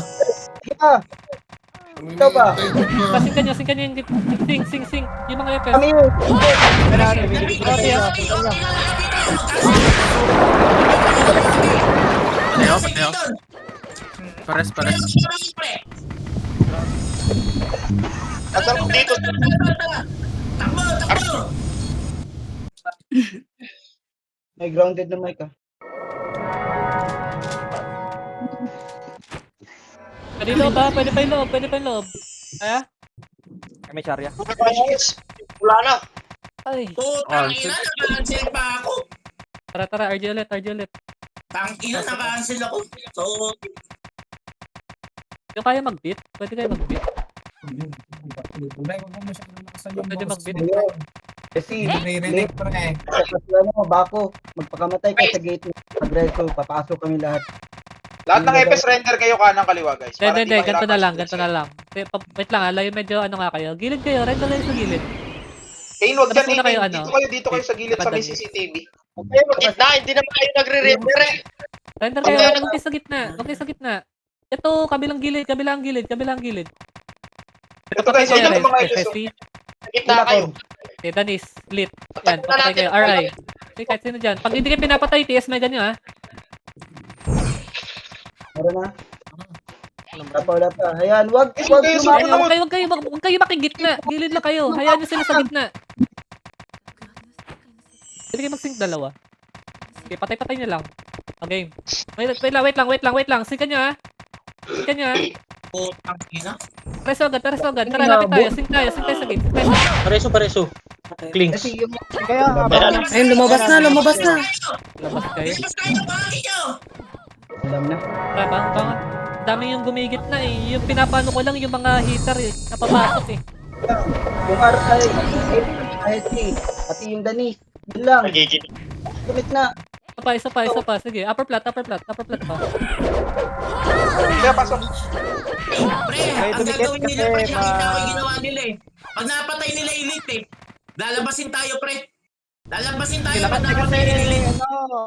Ah, ikaw ba? Singkan nyo yung sing. Yung mga FS. Kami yun. Okay ah. Pateo. Pares. Pre. Agad dito. Takbo. May grounded na mic ah. Pwede loob ah. Pwede pa yung loob. Aya? Kami Charya. Wala na. Ay. Putang ina, naka-cancel pa ako. Tara, RG ulit. Tang ina, naka-cancel ako. So, Yung kaya mag-beat? Pwede kayo mag-beat? Pwede mag-beat? Kasi narinig pa rin eh. Kasi bako, magpakamatay ka sa gate. Pag-reso, papasok kami lahat. Lahat ng EPS render kayo kanang kaliwa, guys. Para Hindi, di ganito na mahirapan lang, si ganito na lang. Wait lang, layo medyo ano nga kayo. Gilid kayo, render kayo sa gilid. Kane, wag Tapos dyan, muna kayo, Kane. ano? Dito kayo sa gilid sa may Danis. CCTV. Kayo gitna, hindi naman kayo nagre-render eh. Render kayo, huwag kayo sa gitna, huwag kayo sa gitna. Ito, kabilang gilid, kabilang gilid, kabilang gilid. Ito guys, Patay yun kayo, yung mga Res, EPS. Fesi. Gitna kayo. Okay, Danis, lit. Yan, papatay kayo, RI. Okay, kahit sino dyan. Pag hindi kayo pinapatay, TS may ganyo ha. Meron na. Wala pa. Ayan, wag Guys, huwag kayo Ayun, sumunod. huwag kayo makigitna. Gilid lang kayo. Hayaan nyo sila sa gitna. Pwede kayo mag-sync dalawa. Okay, patay-patay nyo lang. Okay. Wait lang. Sync nyo ha. Sync nyo ha. Putang ina. Preso agad. Tara, lapit tayo. Sync tayo sa gate. Pareso. Clings. kasi yung Kaya, Ayun, lumabas na. Labas kayo. Mas kayo, bakit nyo? alam na. Tara, bangon. Dami yung gumigit na eh. Yung pinapano ko lang yung mga heater eh. Napapasok eh. Yung RI, ISC, pati yung Danis. Yun lang. Nagiging. Kumit na. Isa pa. Sige, upper plat pa. Kaya pasok. Pre, ang gagawin nila, pre, nakita ko yung ginawa nila eh. Pag napatay nila elite eh, lalabasin tayo, pre. Lalabasin tayo pag napatay nila elite.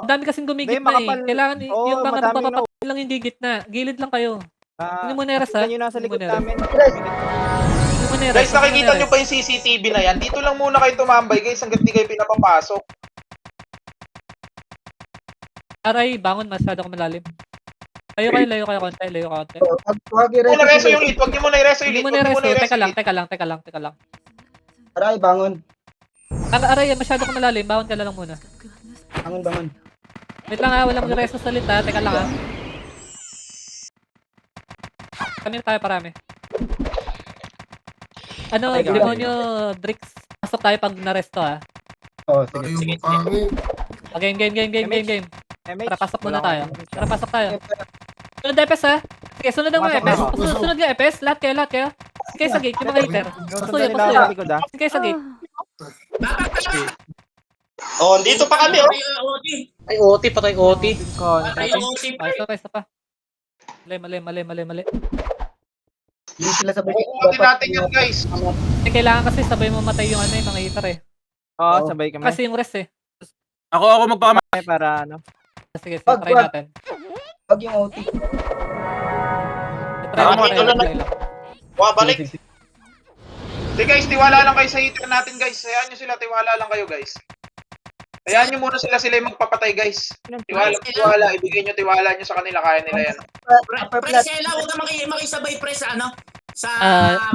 Ang dami kasing gumigit na eh. Kailangan yung mga nagpapapatay lang hindi gitna. Gilid lang kayo. Hindi mo neres ha. Yun nasa likod namin. Guys, nakikita nyo pa yung CCTV na yan. Dito lang muna kayo tumambay, guys, hanggat di kayo pinapapasok. Aray, bangon, masyado ko malalim. Layo kayo konti. Wag Huwag na reso yung lead. Huwag nyo muna i-reso yung Hindi lead. mo Huwag nyo neres. muna i-reso Teka lang. RI, bangon. Aray, masyado ko malalim. Bangon ka lang muna. Bangon. Wait lang ha, walang reso sa lit ha. Teka lang ha. Kanina tayo parami. Ano, Okay, demonyo, Drix. Pasok tayo pag naresto ha. Oh, tayo sige. mukha Game. Tara, pasok muna tayo. Sunod EPS ha. Sige, sunod ang mga EPS. Sunod nga EPS. Lahat kayo. Sige kayo sa gate, yung mga hater. Pasuyo. Sige kayo sa gate. Oh, dito pa kami oh. Ay, OT, patay OT. Isa pa. Mali. Hindi sila sa bukid. Kukunin natin yan, guys. Kailangan kasi sabay mo matay yung mga hater eh. Oo, sabay kami. Kasi yung rest eh. Ako magpakamatay. Para ano. Sige, try natin. Wag yung OT. Balik. Sige guys, tiwala lang kayo sa hater natin, guys. Hayaan nyo sila, tiwala lang kayo, guys. Hayaan nyo muna sila yung magpapatay, guys. Tiwala. Ibigay nyo tiwala nyo sa kanila, kaya nila yan. Pre, Sela, huwag ka makisabay, pre, sa ano? Sa...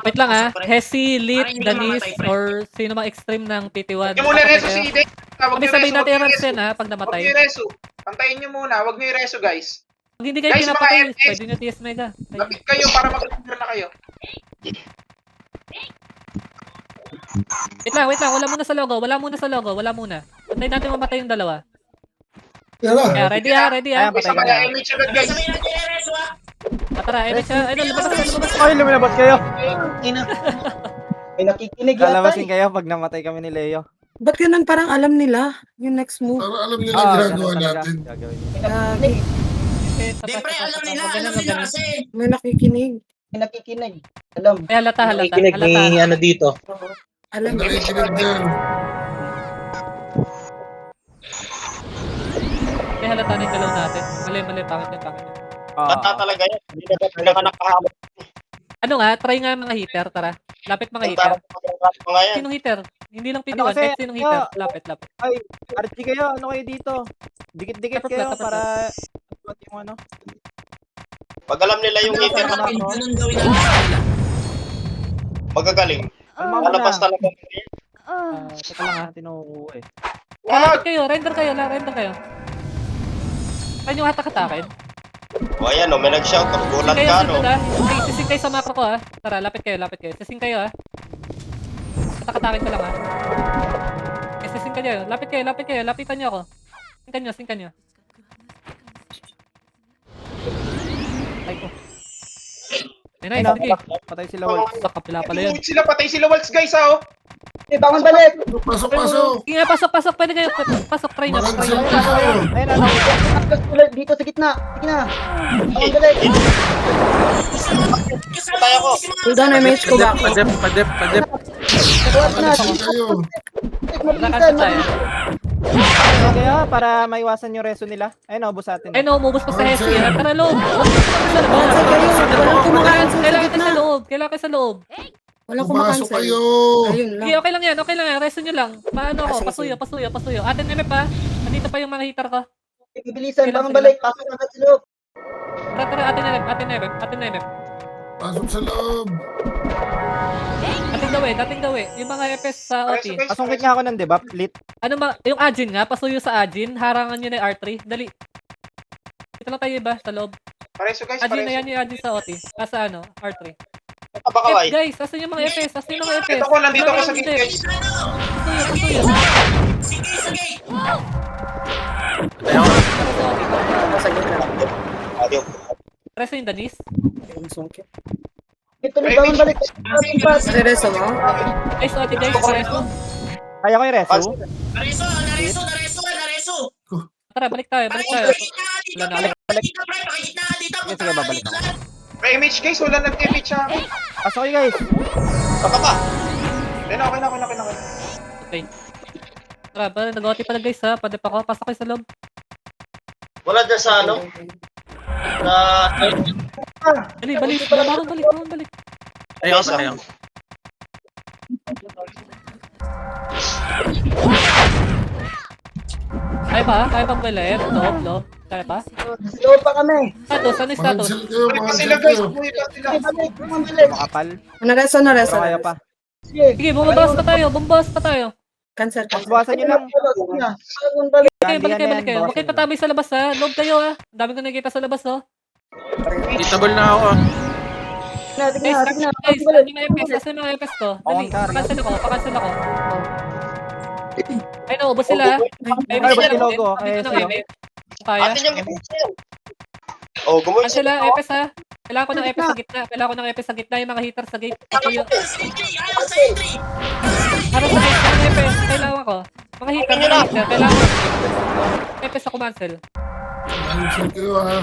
Wait lang ha. Hesi, Lit, Para hindi ka Danis, mamatay, pre. or sino mang extreme ng PT1. Huwag nyo muna i-reso si Ide. Huwag nyo Sabay natin yung i-reso. Ransen ha, pag namatay. Huwag nyo i-reso. Pantayin nyo muna. Huwag nyo i-reso, guys. Pag hindi kayo Guys, mga pinapatay, FX. pwede nyo TS Mega. Lapit kayo para mag-render na kayo. Wait lang. Wala muna sa logo. Antayin natin mamatay yung dalawa. Yan lang. Kaya ready ha. Isa pa na image agad, guys. Sabihin natin yung reso, ah. Tara, lumabas. Ay, lumabas kayo. Ina. May nakikinig yata eh. kayo pag namatay kami ni Leo. Ba't ganun parang alam nila yung next move? Para alam nila ang ginagawa natin. Di, pre, alam nila kasi. May nakikinig. May nakikinig. Alam. Ay, halata. Nakikinig, may ano dito. Alam nila. Nakikinig din. Ay, halata na yung dalaw natin. Mali, pangit yun. Bata talaga yan. Hindi na talaga nakahabot. Ano nga, try nga mga heater, tara. Lapit mga heater. Mga yan. Sinong heater? Hindi lang PD1, Ano kasi, kahit sinong heater. Lapit. Ay, RG kayo, ano kayo dito? Dikit-dikit Upper kayo plat. para yung ano. Pag alam nila yung hater na Ganun gawin natin. magagaling. Lalabas talaga. Teka lang ha, tinuuwi eh. Lapit kayo, render kayo. Saan yung hatak-hatakin? O ayan, may nag-shout. Gulat Sising kayo, ka, no? Sising kayo sa macro ko ha. Tara, lapit kayo. Sising kayo ha. Hatak-hatakin ko lang ha. Sising kayo. Lapit kayo. Lapitan nyo ako. Singkan nyo. Ay ko. Nice, sige. Patay sila Wolf. Sa kapila pala yun. Patay sila, Waltz, guys, ha, oh. Bangon balik! Pasok, pasok. Sige nga, pasok. Pwede kayo. Pasok, try nyo. Maransil kayo. Ayun na, dito sa gitna. Sige na. Bangon balik! Patay ako. Cooldown MH ko back. Padep. Tuwas na. Maransil kayo. Nakasin tayo. Okay para maiwasan yung reso nila. Ayun, ubos atin. Ay, naumubos pa sa Hesi. Tara, loob. Walang kumakancel sa Kailangan kayo gitna. sa loob. Kailangan kayo sa loob. Walang Pumasok kumakancel. kayo. Ayun lang. Okay, okay lang yan. Resto nyo lang. Paano ako? sige, Pasuyo. Atin MF pa. Nandito pa yung mga hitter ko. Bibilisan, bangon balik. Pasok agad sa loob. Tara, atin MF. Pasok sa loob. Dating gawi. Yung mga FS sa OT. Pasungkit nga ako ng debuff, lit. Ano ba? Yung Ajin nga. Pasuyo sa Ajin. Harangan nyo na yung R3. Dali. Ito lang tayo iba sa loob. Pareso guys, Ajin na pareso. yan yung Ajin sa OT. Sa ano? R3. Kabakaway. Guys, asan yung mga FS? Ito ko, nandito ako sa gate guys. Pasuyo. Sa gitna. Adiyo. Resto yung Danis. Sungkit. Ito na, bangon balik. Reso mo? Guys, OT guys. Resto. Kaya ko yung reso. Tara, balik tayo. Wala na. Sige, babalik ako. May image guys, wala nag-image sa akin. Pasok kayo guys. Saka pa. Then okay na. Okay. Tara, nag-OT pala guys ha. Pwede pa ako. Pasok kayo sa loob. Wala dyan sa ano? Na... Balik. Ayaw. Kaya pa Beler? Loob. Kaya pa? Sa loob pa kami. Status, ano yung status? Maransil kayo. Umuwi pa Maransil sila guys, kayo. umuwi pa sila. Bangon balik. Makapal. Nareso. Pero kaya pa. Sige. Sige, bumabas pa tayo. Cancel. Buwasan nyo lang. Bangon balik. Balik kayo. Huwag kayo tatabay sa labas ha. Loob kayo ha. Dami ko nakikita sa labas oh. Itabol na ako. Tignan. Guys, ano yung FS? Asan yung mga FS ko? Dali, pakancel ako. Ay, naubos sila ha. Ay, Ay, ba't sila. yung logo? Dito Ay, na sila. MF. Kaya? Atin yung image na yan. Oh, gumuhin Cancel ha, FS ha. Kailangan ko ng FS sa gitna. Yung mga hitter sa gate. Patuyo. Para sa gate, mga FS. Kailangan ko. Mga hitter. Kailangan ko. FS ako cancel. Maransil kayo ha.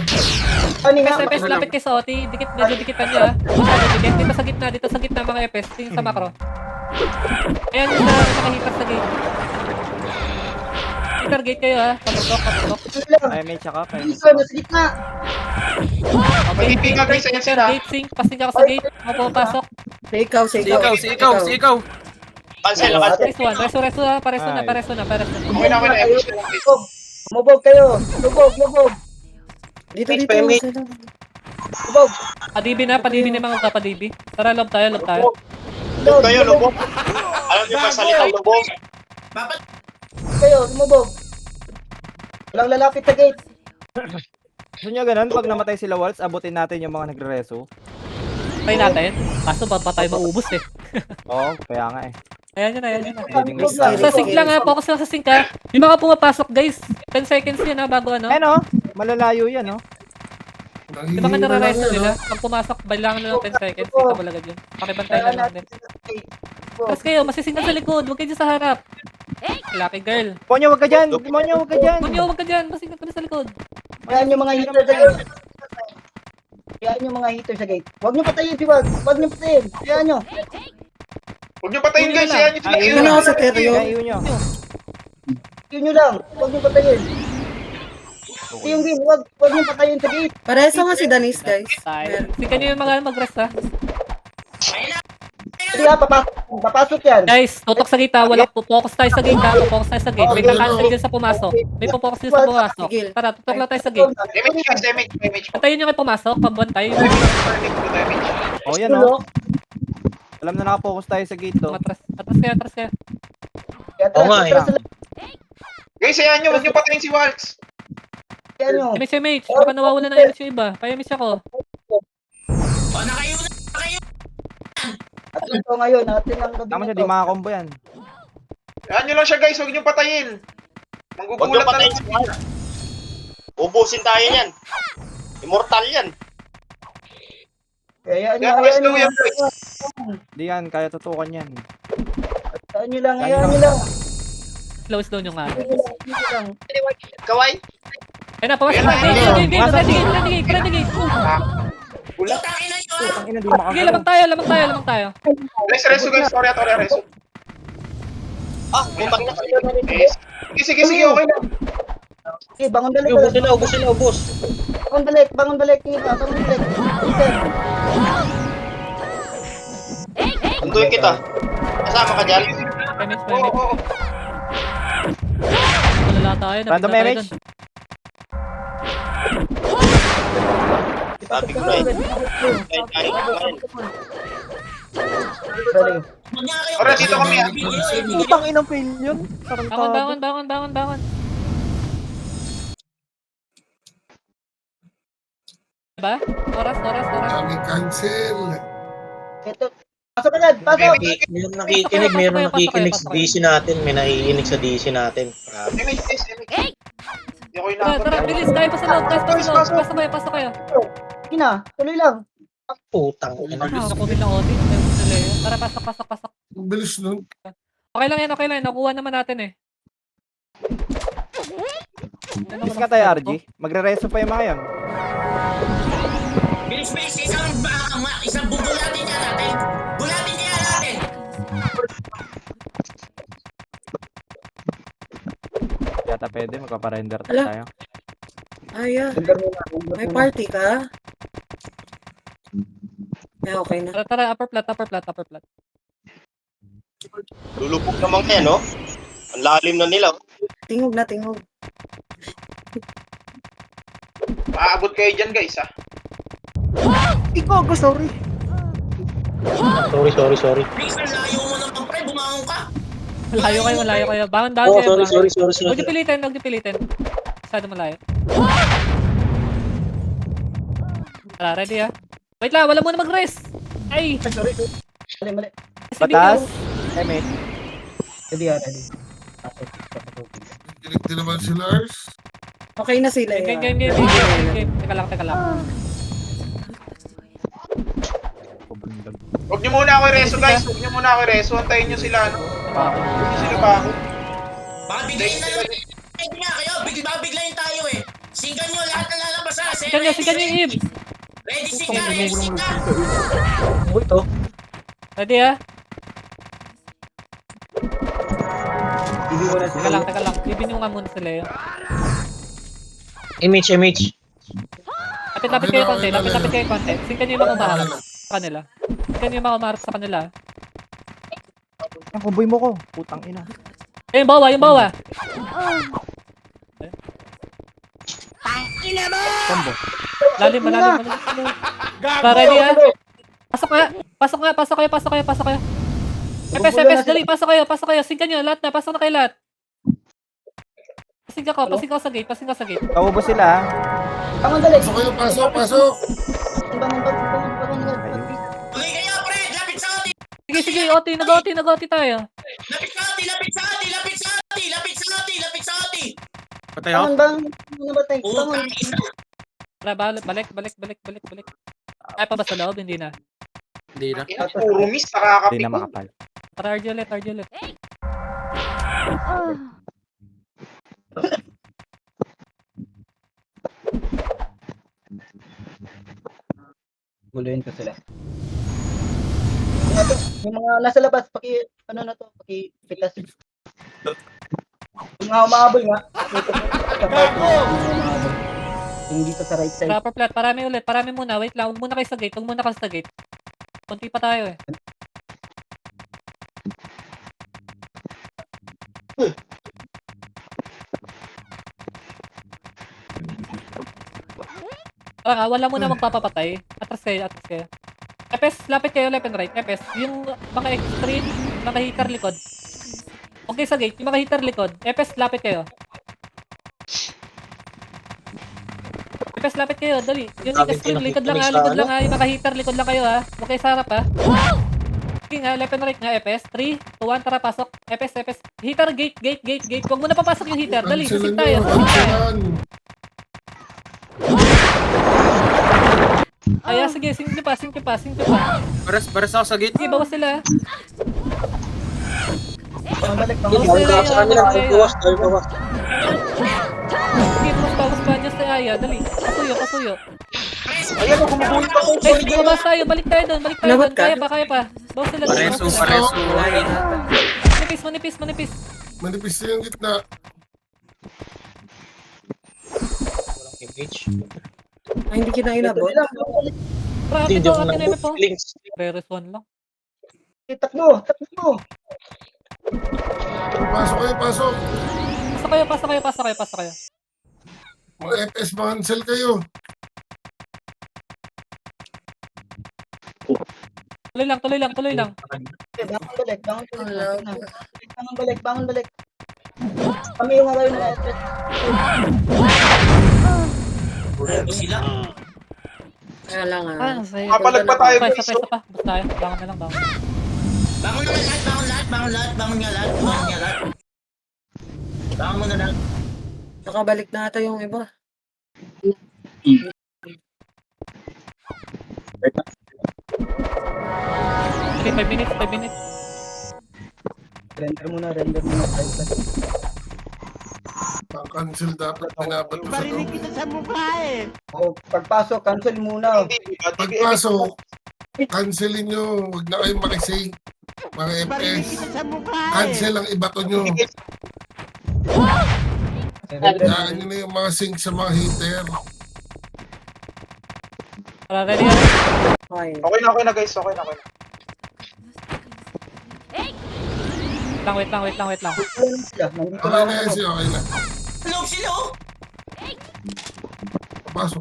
FS, lapit kayo sa OT. Medyo dikitan nyo ha. Dikit. Dito sa gitna mga FS. Tingin sa macro. Ayan yung mga hitter sa gate. Hitter gate kayo ha. Paputok. Ay, may tsaka. Sa gitna. Okay, Magpipinga guys, ayan sila. Gate sync. Pasing ako sa gate. Ako pumapasok. Si ikaw. Cancel. Nice one. Reso ha. Pareso na. Okay na, image na lang guys. Lumubog kayo. Lubog. Dito. Lubog. Padibi na yung mga kapadibi. Tara, loob tayo. Lubog kayo, lubog. Alam niyo ba salitang lubog? Kayo, lumubog. Walang lalapit sa gate. Gusto nyo ganun? Pag namatay sila Waltz, abutin natin yung mga nagre-reso. Try natin. Kaso ba tayo maubos eh. Oo, kaya nga eh. Ayan yun na. Leading list Sa sync lang ha. Focus lang sa sync ha. Yung mga pumapasok guys. 10 seconds yan ha bago ano. Ayun malalayo yan Di ba ka nare-resto nila? Pag pumasok, bailangan nila ng 10 seconds. Ito balagad yun. Pakibantay na lang din. Tapos kayo, masisingkat sa likod. Huwag kayo dyan sa harap. Lucky girl. Monyo, wag ka dyan! Monyo, wag ka dyan! Munyo, huwag ka dyan. Masingkat kami sa likod. Yan yung mga hitter sa gate. Yan yung mga hitter sa gate. Huwag nyo patayin si Wag. Huwag nyo patayin. Yan nyo. Huwag nyo patayin guys, ayan nyo sila. Ayun na ako sa Terrio. Ayaw nyo. Yun nyo lang. Huwag nyo patayin. Ito yung game. Huwag nyo patayin sa gate. Pareso nga si Danis, guys. Tingnan nyo yung mga mag-rest ha. Hindi ha, papasok yan. Guys, tutok sa gate ha. Walang focus tayo sa gate ha. Focus tayo sa gate. May cancel dyan sa pumasok. May focus din sa pumasok. Tigil. Tara, tutok lang tayo sa gate. Image guys, image. Antayin nyo kayo pumasok. Pabantay. Oh, yan Alam na nakapokus tayo sa gate to. Atras kaya. Oo nga Guys, ayan nyo, huwag nyo patayin si Waltz. Yan nyo. MH. Baka nawawala ng MH yung iba. Kaya miss ako. At ito ngayon, natin ang gabi Tama siya, na di to. makakombo yan. Ayan nyo lang siya guys, huwag nyo patayin. Huwag nyo Manggugulat na patayin lang. si Waltz. Ubusin tayo yan. Immortal yan. Kaya Kaya guys, nyo. yan guys. Di yan, kaya tutukan yan. Hayaan nyo lang, hayaan nyo lang. Slow nyo nga. Hayaan nyo lang. Kaway. Ayun na, pawas na. Game. Ready gate. Putangin na yun! Ang ina, di makakalaw. Sige, lamang tayo. Reso guys, sorry, reso. May makina. Sige, okay na. Okay, bangon balik. Ubus. Bangon balik. Yung iba, bangon balik. Tuntuin kita. Kasama ka dyan? Damage. Oo. Wala tayo. Random damage. Sabi ko na eh. Sorry. Ora, dito kami. Putang inang fail yun. Bangon. Diba? Oras. Kami cancel. Ito. Pasok ka dyan, pasok. Mayroon nakikinig sa DC natin. May naiinig sa DC natin. Damage. Hindi ako Tara, inabot. bilis. Tayo pa sa loob. Pasok kayo. Sige na, tuloy lang. Putang ina. Ako din lang Odi. Tara, pasok. Ang bilis nun. Okay lang yan. Nakuha naman natin eh. Bis ka tayo, RG. Magre-reso pa yung mga yan. Bilis, isang bubulatin niya natin. Bulatin niya natin. Yata pwede, magpaparender Ala. tayo. May party ka? Okay na. Tara, upper plat. Lulupok naman kaya, no? Ang lalim na nila. Tingog. Aabot kayo dyan guys, ha? Sorry. Sorry. Please, layo mo naman pre. Bumangon ka. Malayo kayo. Bangon. Oh, sorry. Huwag niyo pilitin. Masyado malayo. Tara, ready ha? Wait lang, wala muna mag-rest. Ay! Mali. Batas. Eme. Ready. Kinig din naman si Lars. Okay na sila. Game. Teka lang. Huwag nyo muna ako i-reso guys. Antayin nyo sila, ano? Sino ba ako? Baka biglayin na lang. Pwede nga kayo. Biglayin tayo eh. Sigan nyo lahat ng lalabas ha. Sigan yung Eve. Ready, siga. Ready ha? Hindi mo na Teka lang. Ibin nyo nga muna sila yun. Image. Lapit kayo konti. Singkan nyo yung mga umaharap sa kanila. Sa kanila. Ang kuboy mo ko. Putang ina. Eh, yung bawa. Combo. Lalim. Ready ha? Pasok kayo. Epes, dali, pasok kayo. Singkan nyo, lahat na. Pasok na kayo lahat. Pasing ka sa gate. Kaubo sila. Bangon balik. Pasok. Bangon. Tuloy kayo pre. Lapit sa atin. Sige, nag-OT tayo. Lapit sa atin. Patay ako. Bangon. Nabatay. Bangon. Putang ina. Tara, balik. Ay, pa ba sa loob? Hindi na. Hindi na. Puro miss, Hindi nakakapit na ko. makapal. Tara, RG ulit. Guluhin ko sila. Yung mga nasa labas, pitas. Yung mga umabol nga. Yung dito sa right side. Proper plat, parami muna. Wait lang, huwag muna kayo sa gate. Kunti pa tayo eh. Wala muna magpapapatay. Atras kayo. Epes, lapit kayo, left and right. Epes, yung mga extreme, mga hitter likod. Okay sa gate, yung mga hitter likod. Epes, lapit kayo. Epes, lapit kayo, dali. Yung extreme, likod lang ha. Yung mga hitter, likod lang kayo ha. Okay sa harap ha. Sige nga, left and right nga, Epes. 3, 2, 1, tara, pasok. Epes. Hitter, gate. Huwag mo na papasok yung hitter. Dali, sisig tayo. Ay, sige, sing pa. Baras ako sa gate. Sige, bawas sila. balik. Bawas Bangon na balik. Aya, bawas na Aya. Bawas. Sige, bawas niya si Aya, dali. Pasuyo. Ayan, gumuguhit pa ko. Guys, bumabas tayo, balik tayo doon. Inabot ka? Kaya pa. Bawas sila doon. Manipis. Manipis na yung gitna. Ay, hindi kita inabot. Grabe Hindi to, ako atin na po. links. Re-respawn lang. Takbo. Pasok kayo, pasok. Pasa kayo. Mga FS, mga cancel kayo. Tuloy lang. Bangon balik. Kami yung ngayon na FS. Sila. Kaya lang Sige. Kapalag pa tayo, Isa guys. pa. Basta tayo. Bangon na lang. Bangon lahat. Bangon nga lahat. Bangon mo na lahat. nakabalik na ata yung iba. Okay, 5 minutes. Render muna. Ang cancel dapat binabato sa loob. Pagpasok, cancel muna. Pagpasok, cancelin nyo. Huwag na kayong makisig. Mga FS. Cancel ang ibato nyo. Kayaan nyo na yung mga sync sa mga hitter. Ready yan. Okay. Okay na guys, okay na. Wait lang. Nandito Okay na na yan ako. siya, okay na. Hello, sila oh. Pasok.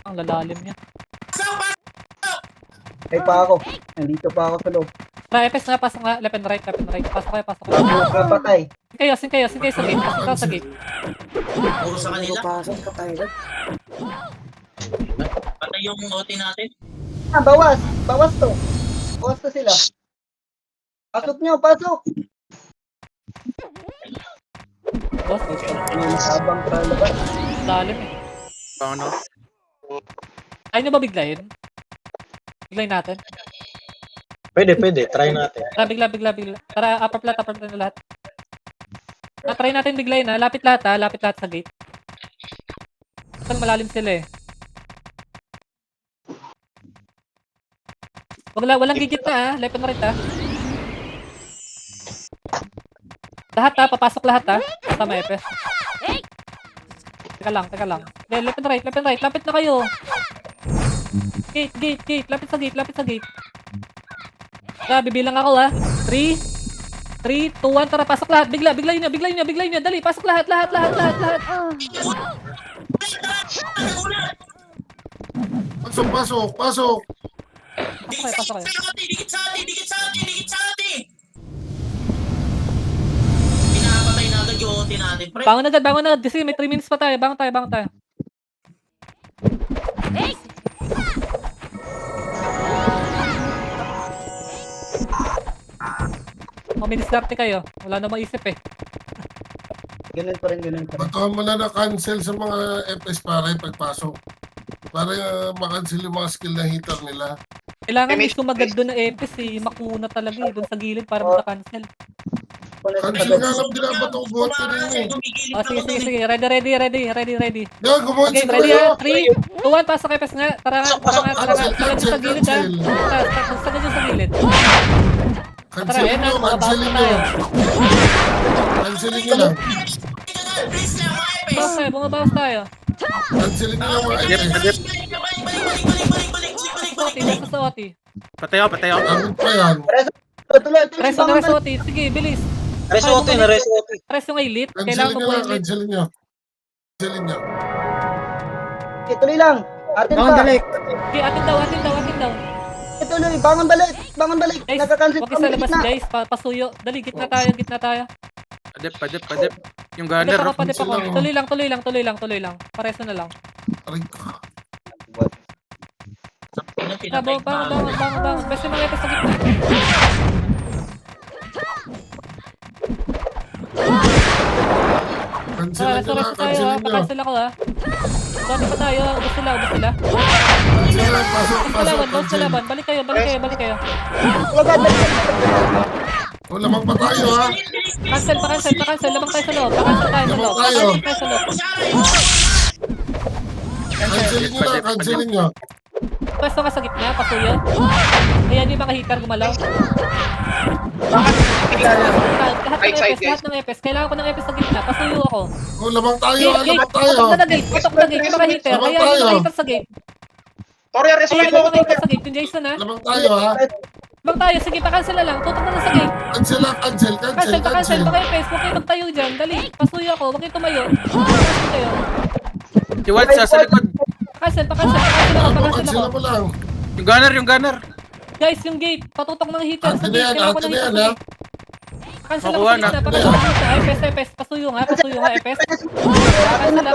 Ang lalalim niya. Ay pa ako. Nandito pa ako sa loob. FS na, pasok nga. Left and right. Pasok kayo. Patay. Sing kayo sa gate. Pasok sa gate. Puro sa kanila. Pasok pa tayo. Patay yung OT natin. Bawas to. Bawas to sila. Pasok nyo. Boss, Habang palabas. lalim eh. Paano? Ayaw nyo ba biglayin? Biglayin natin. Pwede. Try natin. Bigla. Tara, upper flat na lahat. Try natin biglayin ha. Lapit lahat sa gate. Saan malalim sila eh. Walang gigit na ha. Left and right ha. Lahat ha. Papasok lahat ha. Tama FS. Teka lang. Left and right. Lapit na kayo. Gate. Lapit sa gate. Tara, bibilang ako ha. 3, 2, 1. Tara, pasok lahat. Biglayin nyo. Dali, pasok lahat. Pasok. Pasok kayo. Dikit sa atin. Pinapatay na agad yung OT natin. Pre, Bangon agad. Kasi may 3 minutes pa tayo. Bangon tayo. Ministarte kayo. Wala na maisip eh. Ganun pa rin. Batuhan mo na cancel sa mga FS para pagpasok. Para makancel yung mga skill na hitter nila. Kailangan may sumagad doon na EPS eh. Makuna talaga eh. Doon sa gilid para maka-cancel. Cancel nga lang binabato ko buhat ka rin eh. Sige. Ready. Yan, gumuhan Okay, si ready Kuya. ha? 3, 2, 1. Pasok EPS nga. Tara nga. Sagad nyo sa gilid ha. Sagad nyo sa gilid. Cancelin nyo. Cancelin nyo lang. Bumabawas tayo. Cancelin nyo lang mga FS. Sa OT. Patayo. Abot pa yan. Tuloy. Reso OT. Sige, bilis. Resote. Res yung elite. Cancelin Kailangan nyo mo lang. elite. Cancelin nyo. Tuloy lang. Atin Bangon pa. balik. Okay, atin daw. Tuloy. Bangon balik. Guys, Nagka-cancel huwag sa labas guys. Pasuyo. Dali, gitna tayo. Padip. Yung Padip gunner. ako. Tuloy lang. Pareso na lang. Aray ko. Bangon. Basta mga EPS sa gitna. Cancelin nyo lang. Tayo ha. Cancelin nyo. Pakancel ako ha. Dati pa tayo. Ubus sila. Cancelin. Pasok. Bawas sa laban. Balik kayo. Agad. O, lamang pa tayo, ha? Cancel. Lamang tayo sa loob. Pa-cancel tayo sa loob. Pa-cancel tayo sa loob. Cancelin nyo na, cancelin nyo. Pwesto ka sa gitna, pasuyo. Kaya di makahitar gumalaw. Lahat ng EPS. Kailangan ko ng EPS sa gitna. Pasuyo ako. O, lamang tayo, ha? Gate, Lamang tayo. patok na gate. Patok na gate. Di makahitar. Lamang Kaya di tayo. makahitar sa gate. Torya, Kaya respect di mo. makahitar sa gate. Yung Jason ha. Lamang tayo, ha? Lamang tayo. Sige, pa-cancel na lang. Tutok na lang sa gate. Cancel lang, cancel. Cancel. Baka EPS. Huwag kayo magtayo dyan. Dali. Pasuyo ako. Huwag kayo tumayo. Cancel kayo. Si Walt sa likod. Cancel ako. Cancel mo lang. Yung gunner. Guys, yung gate. Patutok ng heater. Sa Atin na gate. yan, Kailangan ko atin ng na heater yan, sa ha? gate. Cancel ako Makuha sa gitna. na. EPS. Pasuyo nga, EPS.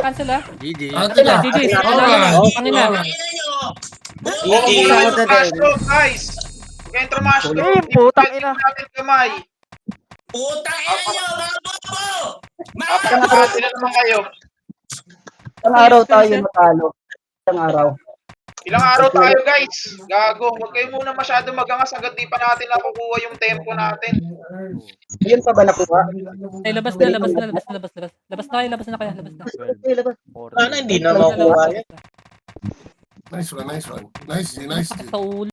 Cancel ha. GG. Atin na. GG. Alright. Pangina. Guys. Huwag kayong trumaslo. Putang ina. Natin kamay. Putang ina nyo, mga bobo! Papakapati na naman kayo. Isang araw tayo matalo. Isang araw. Ilang araw tayo guys. Gago. Huwag kayo muna masyado magangas agad di pa natin nakukuha yung tempo natin. Yun pa ba nakuha? Ay, labas na kayo. Labas na. Okay, labas. Sana hindi na makuha yan. Nice one. Nice. Sa ulo.